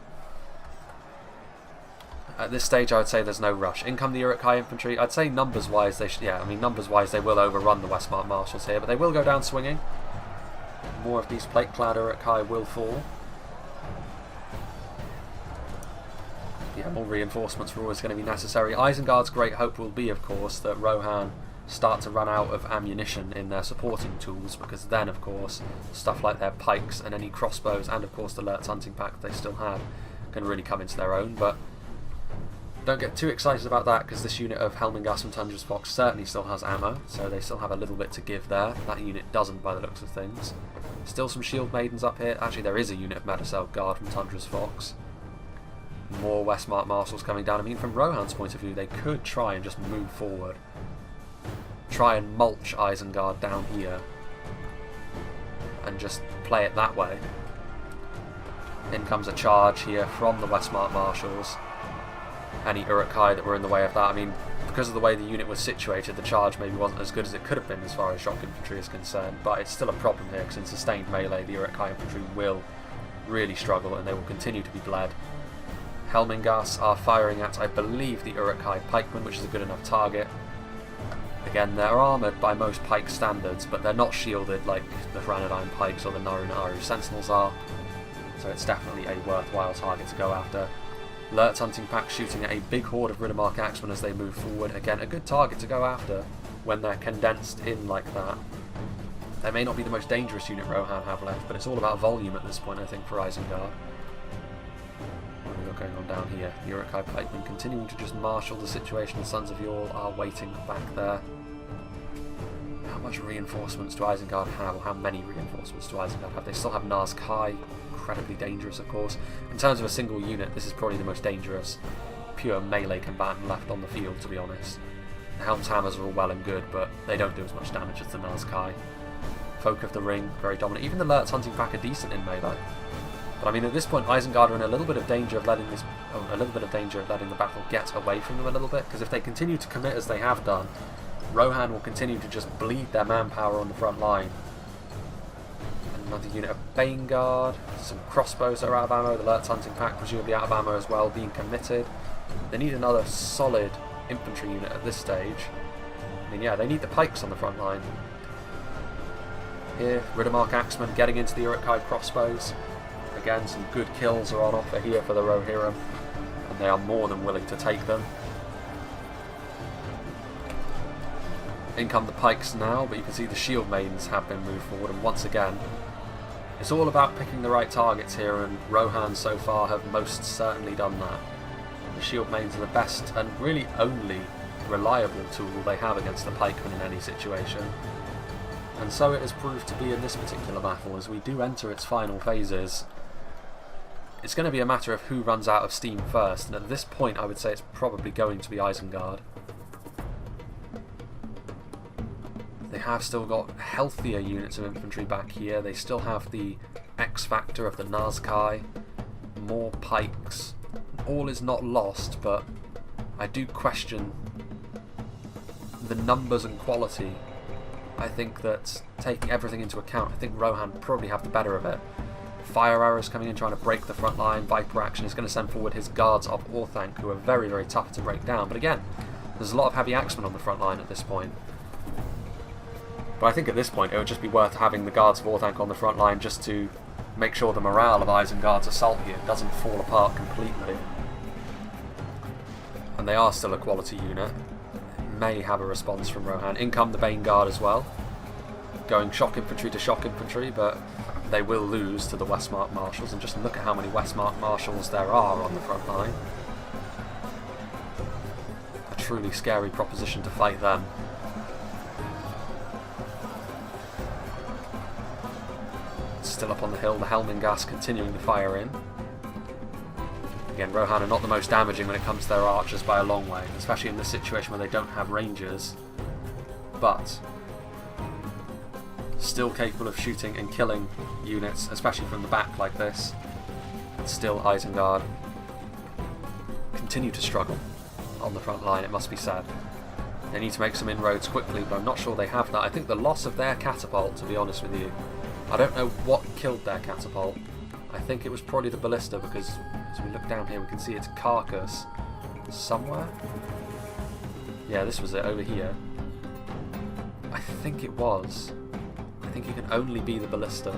Speaker 1: At this stage I would say there's no rush. In come the Uruk-hai infantry. I'd say numbers wise they numbers wise they will overrun the Westmark Marshals here, but they will go down swinging. More of these plate-clad Uruk-hai will fall. Yeah, more reinforcements are always going to be necessary. Isengard's great hope will be, of course, that Rohan start to run out of ammunition in their supporting tools, because then, of course, stuff like their pikes and any crossbows, and of course the Lurtz hunting pack they still have, can really come into their own. But don't get too excited about that, because this unit of Helmingas and Tundra's Fox certainly still has ammo, so they still have a little bit to give there. That unit doesn't, by the looks of things. Still some Shield Maidens up here. Actually, there is a unit of Medicell Guard from Tundra's Fox. More Westmark Marshals coming down. I mean, from Rohan's point of view, they could try and just move forward. Try and mulch Isengard down here. And just play it that way. In comes a charge here from the Westmark Marshals. Any Uruk-hai that were in the way of that. I mean, because of the way the unit was situated, the charge maybe wasn't as good as it could have been as far as shock infantry is concerned, but it's still a problem here, because in sustained melee the Uruk-hai infantry will really struggle and they will continue to be bled. Helmingas are firing at, I believe, the Uruk-hai pikemen, which is a good enough target. Again, they're armoured by most pike standards, but they're not shielded like the Hranadine pikes or the Naru sentinels are, so it's definitely a worthwhile target to go after. Lurtz hunting pack shooting at a big horde of Riddermark axemen as they move forward. Again, a good target to go after when they're condensed in like that. They may not be the most dangerous unit Rohan have left, but it's all about volume at this point, I think, for Isengard. What have we got going on down here? The Uruk-hai pikemen continuing to just marshal the situation. The Sons of Yall are waiting back there. How much reinforcements do Isengard have, or how many reinforcements do Isengard have? They still have Nars Kai. Incredibly dangerous, of course. In terms of a single unit, this is probably the most dangerous pure melee combatant left on the field, to be honest. The Helm's Hammers are all well and good, but they don't do as much damage as the Nars Kai. Folk of the Ring, very dominant. Even the Lurtz hunting pack are decent in melee. But I mean, at this point, Isengard are in a little bit of danger of letting the battle get away from them a little bit, because if they continue to commit as they have done, Rohan will continue to just bleed their manpower on the front line. Another unit of Bane Guard, some crossbows that are out of ammo, the Lurtz hunting pack presumably out of ammo as well, being committed. They need another solid infantry unit at this stage. I mean, yeah, they need the pikes on the front line. Here, Riddermark axemen getting into the Uruk-hai crossbows. Again, some good kills are on offer here for the Rohirrim, and they are more than willing to take them. In come the pikes now, but you can see the Shield Maidens have been moved forward, and once again, it's all about picking the right targets here, and Rohan so far have most certainly done that. The Shield Maidens are the best and really only reliable tool they have against the pikemen in any situation. and so it has proved to be in this particular battle. As we do enter its final phases, it's going to be a matter of who runs out of steam first, and at this point I would say it's probably going to be Isengard. They have still got healthier units of infantry back here. They still have the X factor of the Nazkai, more pikes. All is not lost, but I do question the numbers and quality. I think that, taking everything into account, I think Rohan probably have the better of it. Fire arrows coming in trying to break the front line. Viper action is going to send forward his guards of Orthanc, who are very, very tough to break down. But again, there's a lot of heavy axemen on the front line at this point. But I think at this point it would just be worth having the guards of Orthanc on the front line just to make sure the morale of Isengard's assault here doesn't fall apart completely. And they are still a quality unit. May have a response from Rohan. In come the Bane Guard as well. Going shock infantry to shock infantry, but they will lose to the Westmark Marshals. And just look at how many Westmark Marshals there are on the front line. A truly scary proposition to fight them. Still up on the hill, the Helmingas continuing to fire in. Again, Rohan are not the most damaging when it comes to their archers by a long way, especially in this situation where they don't have rangers, but still capable of shooting and killing units, especially from the back like this. And still Isengard continue to struggle on the front line, it must be said. They need to make some inroads quickly, but I'm not sure they have that. I think the loss of their catapult, to be honest with you, I don't know what killed their catapult. I think it was probably the ballista, because as we look down here we can see its carcass somewhere. Yeah, this was it, over here. I think it was. I think it can only be the ballista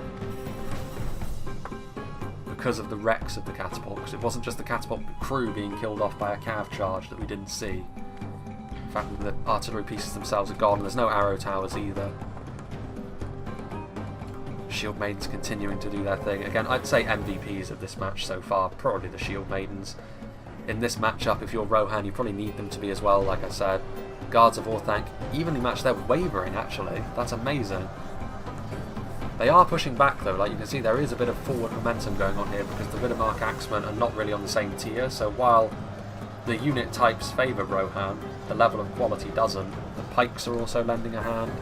Speaker 1: because of the wrecks of the catapult, because it wasn't just the catapult crew being killed off by a cav charge that we didn't see. In fact, the artillery pieces themselves are gone. There's no arrow towers either. Shield Maidens continuing to do their thing. Again, I'd say MVPs of this match so far, probably the Shield Maidens. In this matchup, if you're Rohan, you probably need them to be as well, like I said. Guards of Orthanc, evenly matched. They're wavering, actually. That's amazing. They are pushing back, though. Like you can see, there is a bit of forward momentum going on here, because the Riddermark Axemen are not really on the same tier, so while the unit types favour Rohan, the level of quality doesn't. The pikes are also lending a hand.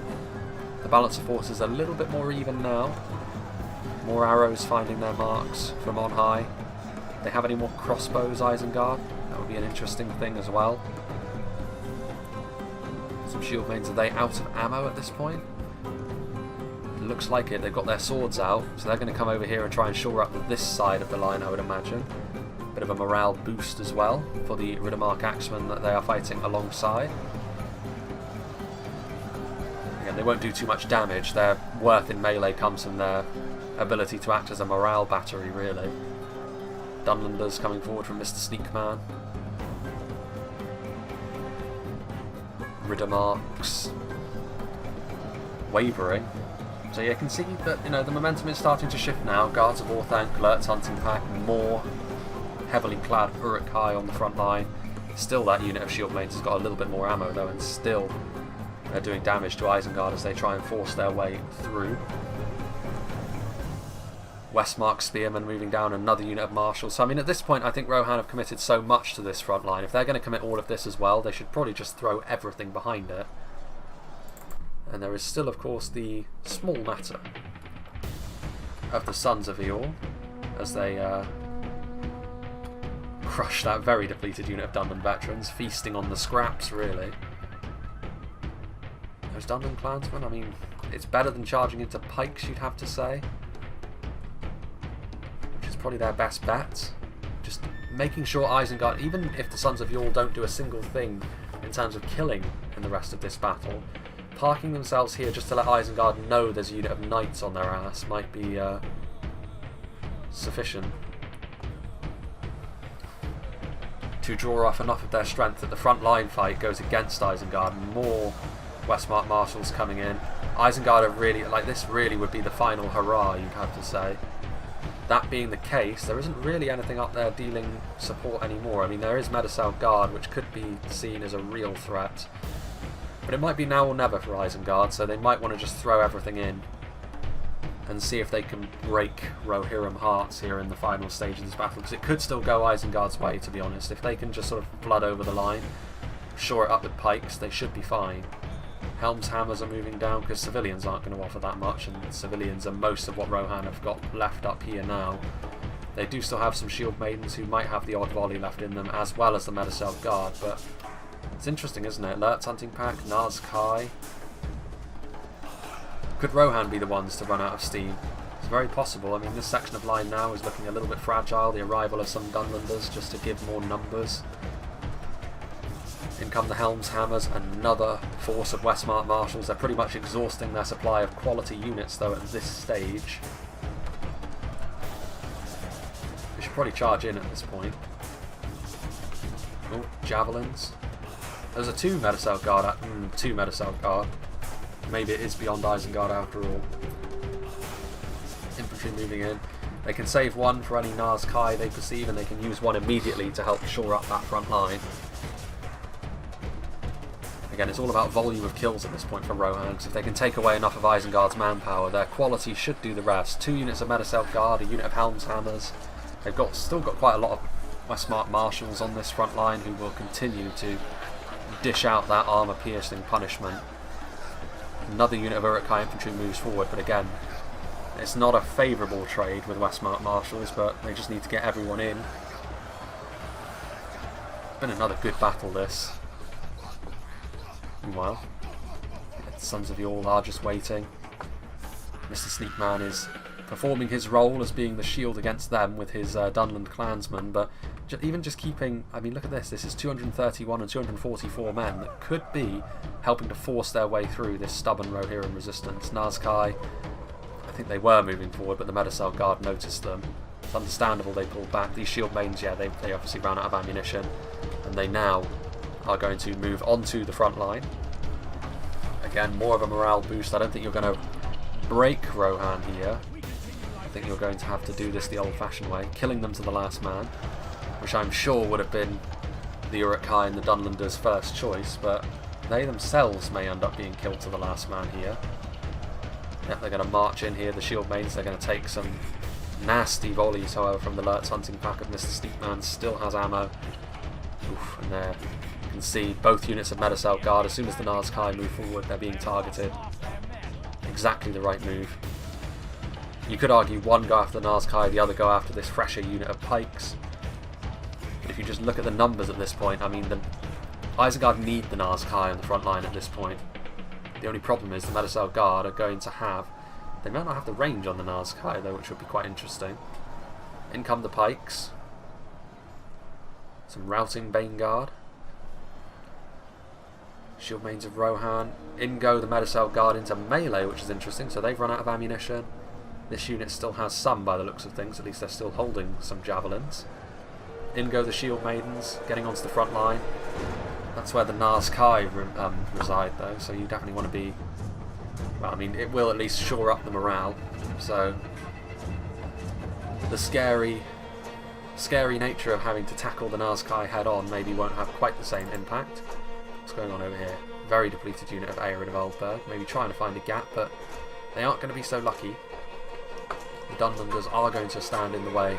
Speaker 1: The balance of forces is a little bit more even now. More arrows finding their marks from on high. Do they have any more crossbows, Isengard? That would be an interesting thing as well. Some shield maidens, are they out of ammo at this point? It looks like it. They've got their swords out, so they're going to come over here and try and shore up this side of the line, I would imagine. Bit of a morale boost as well for the Riddermark Axemen that they are fighting alongside. Again, they won't do too much damage. Their worth in melee comes from their ability to act as a morale battery, really. Donlanders coming forward from Mr. Sneakman. Riddermarks wavering. So you can see that, you know, the momentum is starting to shift now. Guards of Orthanc, Lurt's hunting pack, more heavily clad Uruk-hai on the front line. Still, that unit of shield maidens has got a little bit more ammo though, and still they're doing damage to Isengard as they try and force their way through. Westmark Spearmen moving down, another unit of marshals. So I mean, at this point I think Rohan have committed so much to this front line. If they're going to commit all of this as well, they should probably just throw everything behind it. And there is still, of course, the small matter of the Sons of Eorl as they crush that very depleted unit of Donland veterans, feasting on the scraps, really. Those Donland clansmen, I mean, it's better than charging into pikes, you'd have to say. Which is probably their best bet. Just making sure Isengard, even if the Sons of Eorl don't do a single thing in terms of killing in the rest of this battle, parking themselves here just to let Isengard know there's a unit of knights on their ass might be sufficient to draw off enough of their strength that the front line fight goes against Isengard. More Westmark Marshals coming in. Isengard are really, like, this really would be the final hurrah, you'd have to say. That being the case, there isn't really anything up there dealing support anymore. I mean, there is Medicel Guard, which could be seen as a real threat. But it might be now or never for Isengard, so they might want to just throw everything in and see if they can break Rohirrim hearts here in the final stage of this battle, because it could still go Isengard's way, to be honest. If they can just sort of flood over the line, shore it up with pikes, they should be fine. Helm's Hammers are moving down because civilians aren't going to offer that much, and civilians are most of what Rohan have got left up here now. They do still have some Shield Maidens who might have the odd volley left in them, as well as the Medicel Guard, but it's interesting, isn't it? Lurtz Hunting Pack, Nazkai. Could Rohan be the ones to run out of steam? It's very possible. I mean, this section of line now is looking a little bit fragile. The arrival of some Donlanders just to give more numbers. In come the Helm's Hammers, another force of Westmark Marshals. They're pretty much exhausting their supply of quality units, though, at this stage. They should probably charge in at this point. Oh, Javelins. Those are two Medicel Guard. Two Medicel Guard. Maybe it is beyond Isengard after all. Infantry moving in. They can save one for any Nazkai they perceive, and they can use one immediately to help shore up that front line. Again, it's all about volume of kills at this point from Rohan, because if they can take away enough of Isengard's manpower, their quality should do the rest. 2 units of Medicel Guard, a unit of Helm's Hammers. They've still got quite a lot of Westmark Marshals on this front line who will continue to dish out that armour-piercing punishment. Another unit of Uruk-hai infantry moves forward, but again, it's not a favourable trade with Westmark Marshals, but they just need to get everyone in. Been another good battle, this. Meanwhile, the Sons of Yore are just waiting. Mr. Sneakman is performing his role as being the shield against them with his Donland clansmen, but even just keeping... I mean, look at this. This is 231 and 244 men that could be helping to force their way through this stubborn Rohirrim resistance. Nazkai, I think they were moving forward, but the Medicel Guard noticed them. It's understandable they pulled back. These Shield Maidens, yeah, they obviously ran out of ammunition, and they now are going to move onto the front line. Again, more of a morale boost. I don't think you're going to break Rohan here. I think you're going to have to do this the old-fashioned way, killing them to the last man, which I'm sure would have been the Uruk-hai and the Dunlanders' first choice, but they themselves may end up being killed to the last man here. Yep, they're going to march in here, the Shield Maidens. They're going to take some nasty volleys, however, from the Lurtz Hunting Pack of Mr. Steepman. Still has ammo. Oof, and there you can see both units of Medicel Guard. As soon as the Nazkai move forward, they're being targeted. Exactly the right move. You could argue one go after the Nazkai, the other go after this fresher unit of pikes. But if you just look at the numbers at this point, I mean, the Isengard need the Nazkai on the front line at this point. The only problem is the Medicel Guard are going to have... They might not have the range on the Nazkai though, which would be quite interesting. In come the pikes. Some routing Bane Guard. Shield Maidens of Rohan. In go the Medicel Guard into melee, which is interesting, so they've run out of ammunition. This unit still has some by the looks of things, at least they're still holding some javelins. In go the Shield Maidens, getting onto the front line. That's where the Nazkai reside though, so you definitely want to be... Well, I mean, it will at least shore up the morale, so... The scary nature of having to tackle the Nazkai head on maybe won't have quite the same impact. What's going on over here? Very depleted unit of Aerid of Oldberg, maybe trying to find a gap, but they aren't going to be so lucky. The Dunlanders are going to stand in the way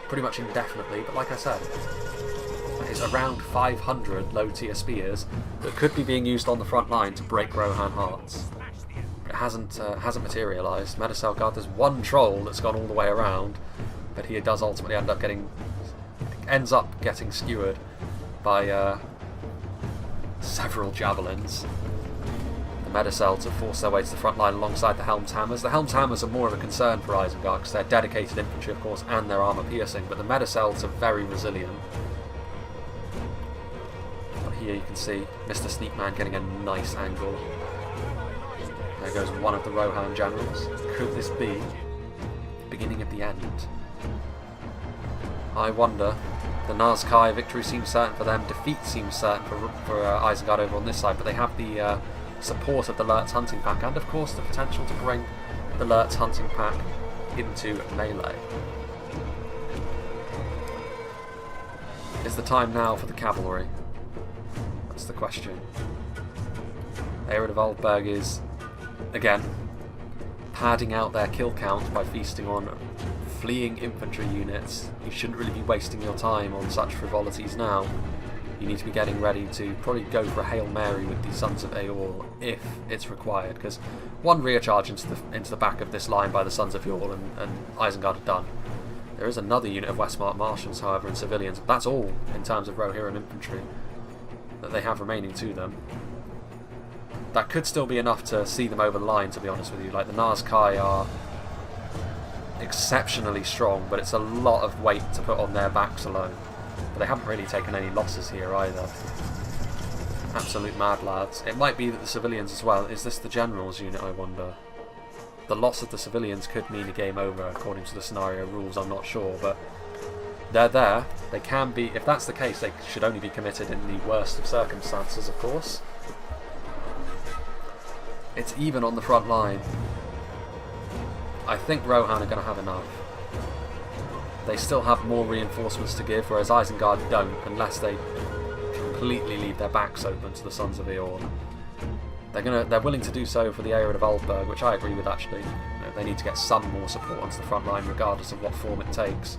Speaker 1: pretty much indefinitely, but like I said, it's around 500 low-tier spears that could be being used on the front line to break Rohan hearts. It hasn't materialised. Medicel Guard, there's one troll that's gone all the way around, but he does ultimately ends up getting skewered by several javelins. The Medicel to force their way to the front line alongside the Helm's Hammers. The Helm's Hammers are more of a concern for Isengard because they're dedicated infantry, of course, and they're armour piercing, but the Medicels are very resilient. But here you can see Mr. Sneakman getting a nice angle. There goes one of the Rohan generals. Could this be the beginning of the end? I wonder. The Nazkai victory seems certain for them. Defeat seems certain for Isengard over on this side, but they have the support of the Lurtz Hunting Pack, and of course the potential to bring the Lurtz Hunting Pack into melee. Is the time now for the cavalry? That's the question. Arid of Aldberg is, again, padding out their kill count by feasting on fleeing infantry units. You shouldn't really be wasting your time on such frivolities now. You need to be getting ready to probably go for a Hail Mary with the Sons of Eorl if it's required, because one rear charge into the back of this line by the Sons of Eorl and Isengard are done. There is another unit of Westmark Marshals, however, in civilians. That's all in terms of Rohirrim infantry that they have remaining to them. That could still be enough to see them over the line, to be honest with you. Like, the Nazkai are exceptionally strong, but it's a lot of weight to put on their backs alone. But they haven't really taken any losses here either. Absolute mad lads. It might be that the civilians as well. Is this the generals unit, I wonder? The loss of the civilians could mean a game over according to the scenario rules, I'm not sure, but they're there. They can be, if that's the case, they should only be committed in the worst of circumstances, of course. It's even on the front line. I think Rohan are going to have enough. They still have more reinforcements to give, whereas Isengard don't, unless they completely leave their backs open to the Sons of Eorl. They're willing to do so for the Arid of Aldberg, which I agree with actually. You know, they need to get some more support onto the front line, regardless of what form it takes.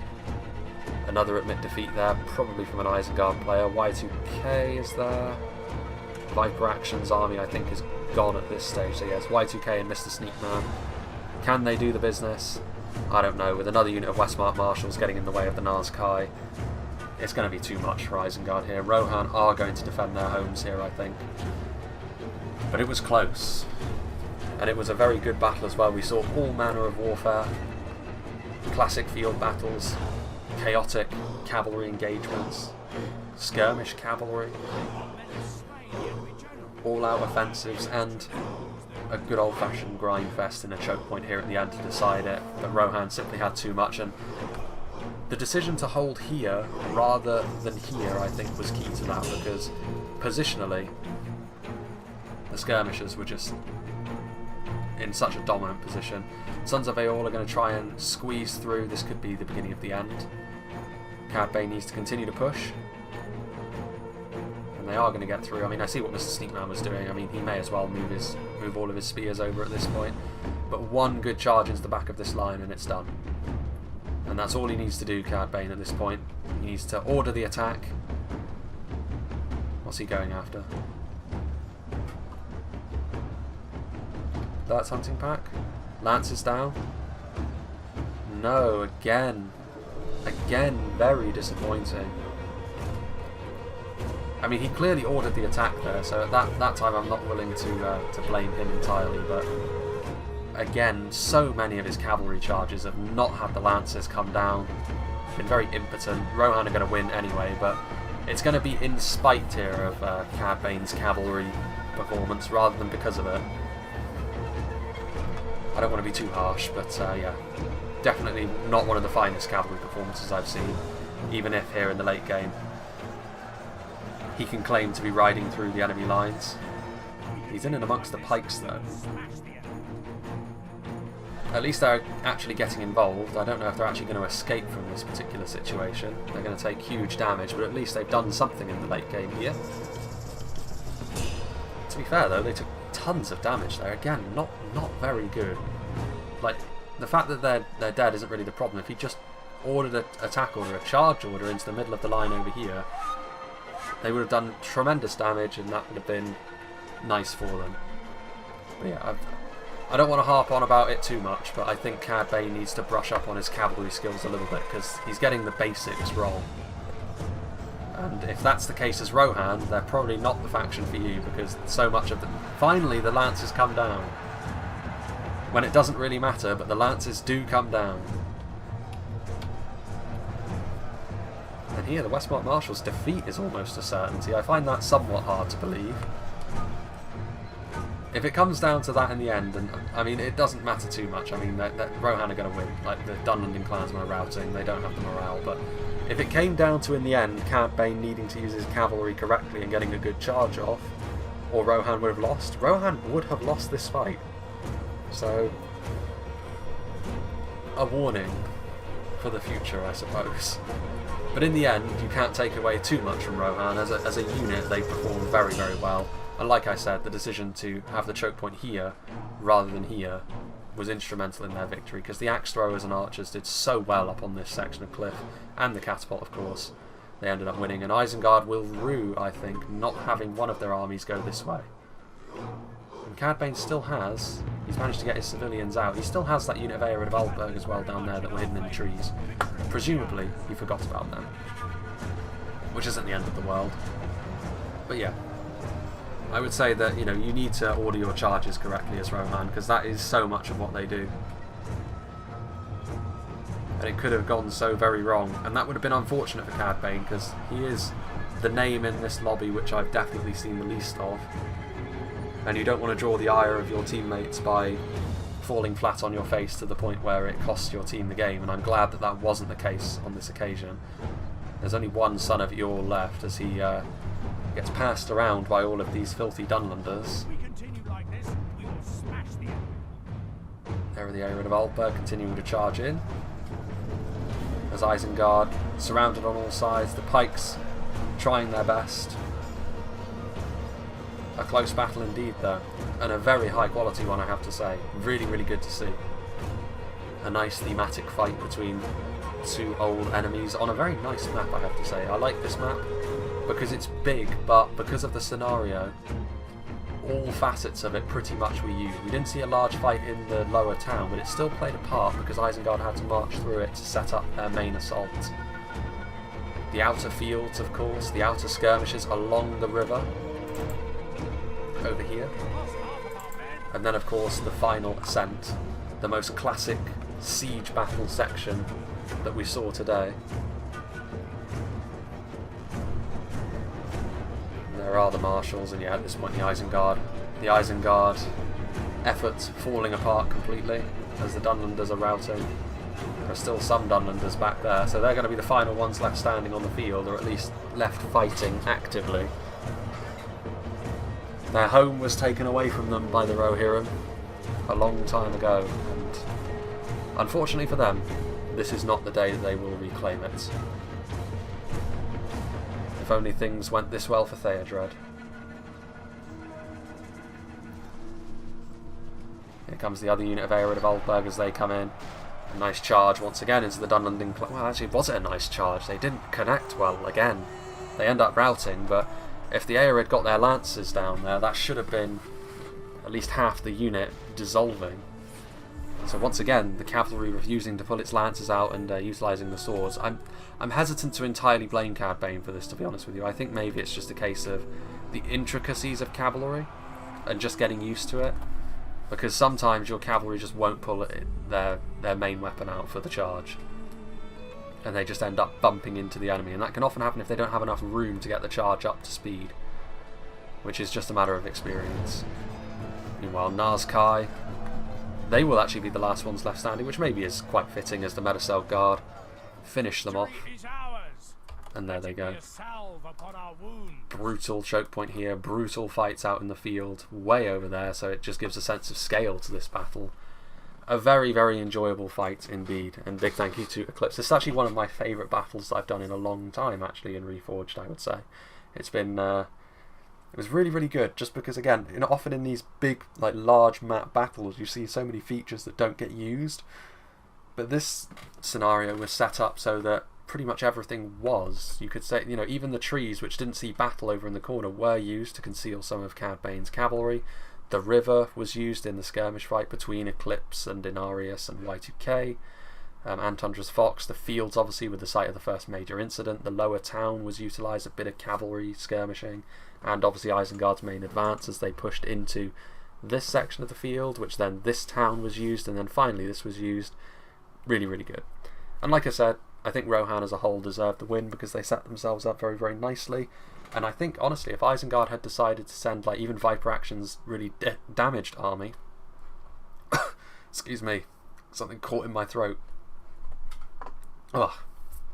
Speaker 1: Another admit defeat there, probably from an Isengard player. Y2K is there. Viper Action's army, I think, is gone at this stage. So yes, Y2K and Mr. Sneakman. Can they do the business? I don't know. With another unit of Westmark Marshals getting in the way of the Nazkai, it's going to be too much for Isengard here. Rohan are going to defend their homes here, I think. But it was close. And it was a very good battle as well. We saw all manner of warfare. Classic field battles. Chaotic cavalry engagements. Skirmish cavalry. All-out offensives, and a good old-fashioned grind fest in a choke point here at the end to decide it. But Rohan simply had too much, and the decision to hold here rather than here, I think, was key to that, because positionally the Skirmishes were just in such a dominant position. Sons of Eorl are going to try and squeeze through. This could be the beginning of the end. Cad Bane needs to continue to push. And they are going to get through. I mean, I see what Mr. Sneakman was doing. I mean, he may as well move all of his spears over at this point. But one good charge into the back of this line and it's done. And that's all he needs to do, Cad Bane, at this point. He needs to order the attack. What's he going after? That's hunting pack. Lances down. No, again. Again, very disappointing. I mean, he clearly ordered the attack there, so at that time I'm not willing to blame him entirely, but again, so many of his cavalry charges have not had the lances come down. Been very impotent. Rohan are going to win anyway, but it's going to be in spite here of Cad Bane's cavalry performance rather than because of it. I don't want to be too harsh, but yeah, definitely not one of the finest cavalry performances I've seen, even if here in the late game he can claim to be riding through the enemy lines. He's in and amongst the pikes though. At least they're actually getting involved. I don't know if they're actually going to escape from this particular situation. They're going to take huge damage, but at least they've done something in the late game here. To be fair though, they took tons of damage there. Again, not very good. Like, the fact that they're dead isn't really the problem. If he just ordered an attack order, a charge order into the middle of the line over here, they would have done tremendous damage and that would have been nice for them. But yeah, I don't want to harp on about it too much, but I think Cad Bane needs to brush up on his cavalry skills a little bit because he's getting the basics wrong. And if that's the case as Rohan, they're probably not the faction for you, because so much of the... Finally, the lances come down. When it doesn't really matter, but the lances do come down. And here, the Westmark Marshals' defeat is almost a certainty. I find that somewhat hard to believe. If it comes down to that in the end, and I mean, it doesn't matter too much. I mean, Rohan are going to win. Like, the Donland and clansmen are routing. They don't have the morale, but if it came down to, in the end, Cad Bane needing to use his cavalry correctly and getting a good charge off, or Rohan would have lost, Rohan would have lost this fight. So, a warning for the future, I suppose. But in the end, you can't take away too much from Rohan. As a unit, they performed very, very well. And like I said, the decision to have the choke point here rather than here was instrumental in their victory, because the axe throwers and archers did so well up on this section of cliff, and the catapult of course. They ended up winning, and Isengard will rue, I think, not having one of their armies go this way. And Cad Bane still has, he's managed to get his civilians out, he still has that unit of Aelred of Aldburg as well down there that were hidden in the trees. Presumably he forgot about them, which isn't the end of the world. But yeah, I would say that, you know, you need to order your charges correctly as Rohan, because that is so much of what they do. And it could have gone so very wrong, and that would have been unfortunate for Cad Bane, because he is the name in this lobby which I've definitely seen the least of. And you don't want to draw the ire of your teammates by falling flat on your face to the point where it costs your team the game, and I'm glad that that wasn't the case on this occasion. There's only one son of Eorl left as he gets passed around by all of these filthy Dunlanders. There are the Aelred of Aldburg continuing to charge in, as Isengard surrounded on all sides, the pikes trying their best. A close battle indeed though, and a very high quality one I have to say. Really, really good to see. A nice thematic fight between two old enemies on a very nice map, I have to say. I like this map because it's big, but because of the scenario, all facets of it pretty much were used. We didn't see a large fight in the lower town, but it still played a part because Isengard had to march through it to set up their main assault. The outer fields, of course, the outer skirmishes along the river, over here. And then, of course, the final ascent, the most classic siege battle section that we saw today. There are the marshals, and yeah, at this point the Isengard effort falling apart completely as the Dunlanders are routing. There are still some Dunlanders back there, so they're going to be the final ones left standing on the field, or at least left fighting actively. Their home was taken away from them by the Rohirrim a long time ago, and unfortunately for them, this is not the day that they will reclaim it. If only things went this well for Theodred. Here comes the other unit of Aelred of Aldburg as they come in. A nice charge once again into the Dunland. Well, actually, was it a nice charge? They didn't connect well again. They end up routing, but if the Aelred got their lances down there, that should have been at least half the unit dissolving. So once again, the cavalry refusing to pull its lances out and utilising the swords. I'm hesitant to entirely blame Cad Bane for this, to be honest with you. I think maybe it's just a case of the intricacies of cavalry and just getting used to it. Because sometimes your cavalry just won't pull their main weapon out for the charge. And they just end up bumping into the enemy, and that can often happen if they don't have enough room to get the charge up to speed, which is just a matter of experience. Meanwhile, Nazkai, they will actually be the last ones left standing, which maybe is quite fitting as the Medicel Guard finish them off. And there they go. Brutal choke point here, brutal fights out in the field, way over there, so it just gives a sense of scale to this battle. A very, very enjoyable fight indeed, and big thank you to Eclipse. This is actually one of my favourite battles that I've done in a long time, actually, in Reforged, I would say. It's been, it was really, really good, just because, again, you know, often in these big, like, large map battles, you see so many features that don't get used, but this scenario was set up so that pretty much everything was. You could say, you know, even the trees, which didn't see battle over in the corner, were used to conceal some of Cad Bane's cavalry. The river was used in the skirmish fight between Eclipse and Inarius and Y2K. Antundra's Fox, the fields obviously were the site of the first major incident. The lower town was utilised, a bit of cavalry skirmishing, and obviously Isengard's main advance as they pushed into this section of the field, which then this town was used, and then finally this was used. Really, really good. And like I said, I think Rohan as a whole deserved the win because they set themselves up very, very nicely. And I think, honestly, if Isengard had decided to send, like, even Viper Action's really damaged army... Excuse me. Something caught in my throat. Ugh.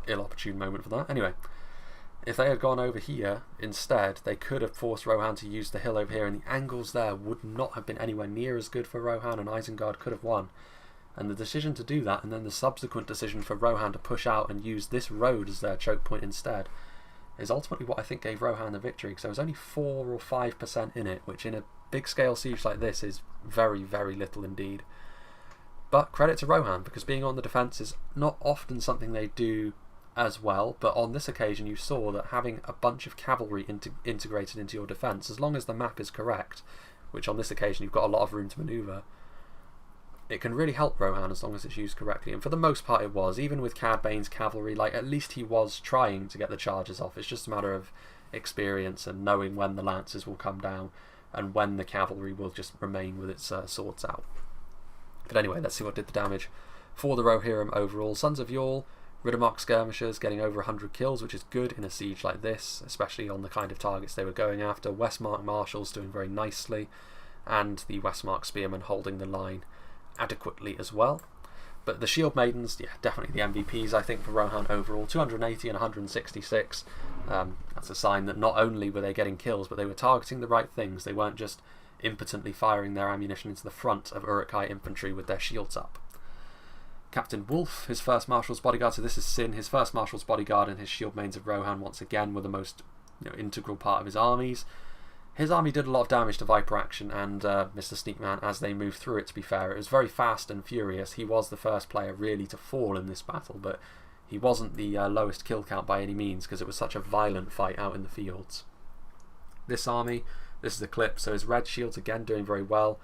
Speaker 1: Ill-opportune moment for that. Anyway. If they had gone over here instead, they could have forced Rohan to use the hill over here, and the angles there would not have been anywhere near as good for Rohan, and Isengard could have won. And the decision to do that, and then the subsequent decision for Rohan to push out and use this road as their choke point instead... is ultimately what I think gave Rohan the victory, because there was only 4 or 5% in it, which in a big scale siege like this is very, very little indeed. But credit to Rohan, because being on the defence is not often something they do as well, but on this occasion you saw that having a bunch of cavalry integrated into your defence, as long as the map is correct, which on this occasion you've got a lot of room to manoeuvre, it can really help Rohan as long as it's used correctly. And for the most part it was, even with Cad Bane's cavalry, like at least he was trying to get the charges off. It's just a matter of experience and knowing when the lances will come down and when the cavalry will just remain with its swords out. But anyway, let's see what did the damage for the Rohirrim overall. Sons of Yule, Riddermark Skirmishers getting over 100 kills, which is good in a siege like this, especially on the kind of targets they were going after. Westmark Marshals doing very nicely, and the Westmark Spearmen holding the line adequately as well. But the Shield Maidens, yeah, definitely the MVPs I think for Rohan overall. 280 and 166. That's a sign that not only were they getting kills, but they were targeting the right things. They weren't just impotently firing their ammunition into the front of Uruk-hai infantry with their shields up. Captain Wolf, his first Marshal's bodyguard, so this is Sin, his first Marshal's bodyguard, and his Shield Maidens of Rohan once again were the most integral part of his armies. His army did a lot of damage to Viper Action and Mr. Sneakman as they moved through it, to be fair. It was very fast and furious. He was the first player really to fall in this battle, but he wasn't the lowest kill count by any means, because it was such a violent fight out in the fields. This army, this is the clip, so his red shields again doing very well.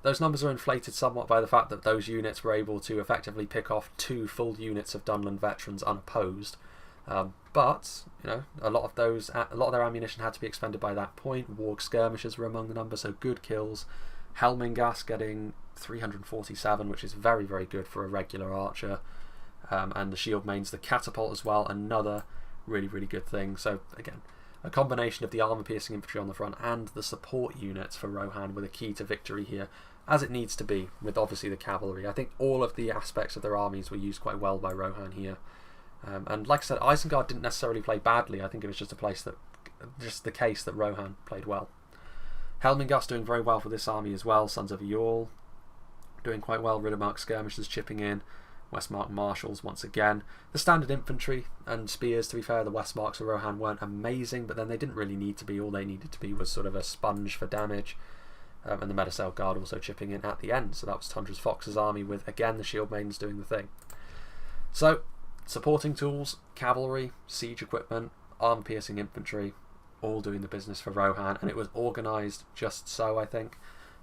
Speaker 1: Those numbers are inflated somewhat by the fact that those units were able to effectively pick off 2 full units of Donland veterans unopposed. But a lot of their ammunition had to be expended by that point. Warg Skirmishes were among the numbers, so good kills. Helmingas getting 347, which is very, very good for a regular archer. And the Shield Mains, the Catapult as well, another really, really good thing. So again, a combination of the armour-piercing infantry on the front and the support units for Rohan were the key to victory here, as it needs to be, with obviously the cavalry. I think all of the aspects of their armies were used quite well by Rohan here. And like I said, Isengard didn't necessarily play badly. I think it was just the case that Rohan played well. Helmingas doing very well for this army as well. Sons of Yule doing quite well. Riddermark Skirmishers chipping in. Westmark Marshals once again. The standard infantry and spears, to be fair, the Westmarks of Rohan weren't amazing, but then they didn't really need to be. All they needed to be was sort of a sponge for damage. And the Medisail Guard also chipping in at the end. So that was Tundra's Fox's army, with again the Shield Maidens doing the thing. So supporting tools, cavalry, siege equipment, arm-piercing infantry, all doing the business for Rohan, and it was organised just so, I think.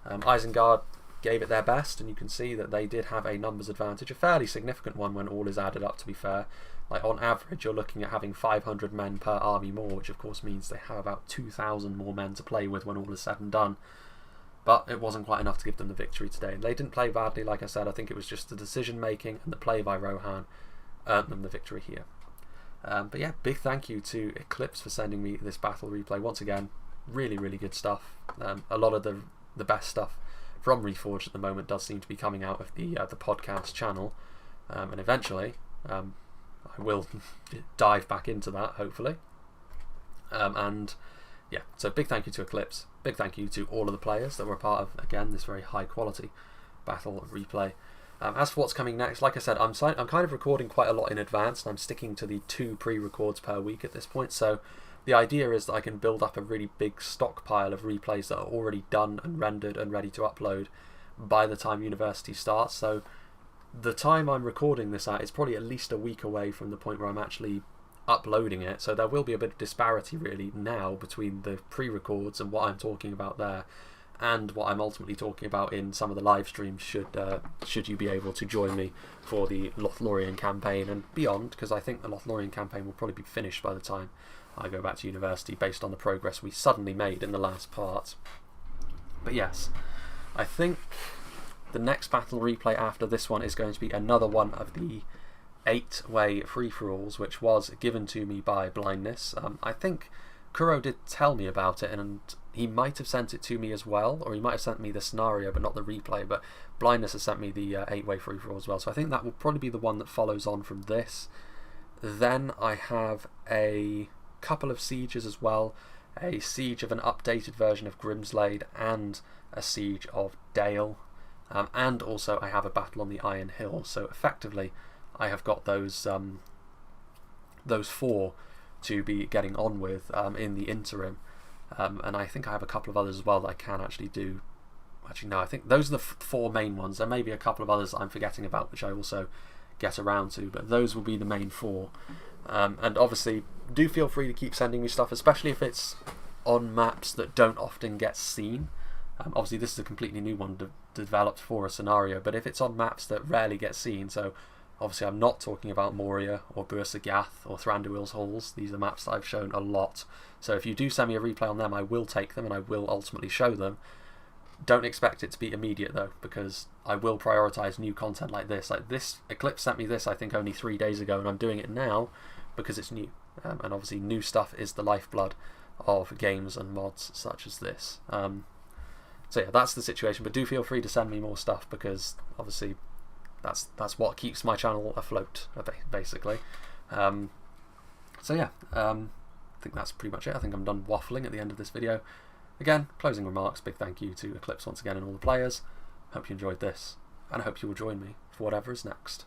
Speaker 1: Isengard gave it their best, and you can see that they did have a numbers advantage, a fairly significant one when all is added up, to be fair. Like on average, you're looking at having 500 men per army more, which of course means they have about 2,000 more men to play with when all is said and done. But it wasn't quite enough to give them the victory today. They didn't play badly, like I said. I think it was just the decision-making and the play by Rohan earned them the victory here. But yeah, big thank you to Eclipse for sending me this battle replay. Once again, really, really good stuff. A lot of the best stuff from Reforged at the moment does seem to be coming out of the podcast channel. And eventually, I will dive back into that, hopefully. And yeah, so big thank you to Eclipse. Big thank you to all of the players that were part of, again, this very high quality battle replay. As for what's coming next, like I said, I'm kind of recording quite a lot in advance, and I'm sticking to the 2 pre-records per week at this point, so the idea is that I can build up a really big stockpile of replays that are already done and rendered and ready to upload by the time university starts. So the time I'm recording this at is probably at least a week away from the point where I'm actually uploading it, so there will be a bit of disparity really now between the pre-records and what I'm talking about there, and what I'm ultimately talking about in some of the live streams should you be able to join me for the Lothlorien campaign and beyond, because I think the Lothlorien campaign will probably be finished by the time I go back to university based on the progress we suddenly made in the last part. But yes, I think the next battle replay after this one is going to be another one of the 8-way free-for-alls, which was given to me by Blindness. I think Kuro did tell me about it, and he might have sent it to me as well, or he might have sent me the scenario but not the replay, but Blindness has sent me the 8-way free-for-all as well, so I think that will probably be the one that follows on from this. Then I have a couple of sieges as well, a siege of an updated version of Grimslade and a siege of Dale, and also I have a battle on the Iron Hill, so effectively I have got those 4 to be getting on with in the interim. And I think I have a couple of others as well that I can actually do. Actually, no, I think those are the 4 main ones. There may be a couple of others I'm forgetting about, which I also get around to, but those will be the main 4. And obviously, do feel free to keep sending me stuff, especially if it's on maps that don't often get seen. Obviously, this is a completely new one developed for a scenario, but if it's on maps that rarely get seen, so obviously I'm not talking about Moria or Bursa Gath or Thranduil's Halls. These are maps that I've shown a lot. So if you do send me a replay on them, I will take them and I will ultimately show them. Don't expect it to be immediate though, because I will prioritise new content like this. Like this, Eclipse sent me this I think only 3 days ago, and I'm doing it now because it's new. And obviously new stuff is the lifeblood of games and mods such as this. So yeah, that's the situation, but do feel free to send me more stuff, because obviously that's what keeps my channel afloat, basically. So yeah, I think that's pretty much it. I think I'm done waffling at the end of this video. Again, closing remarks, big thank you to Eclipse once again and all the players. Hope you enjoyed this, and I hope you will join me for whatever is next.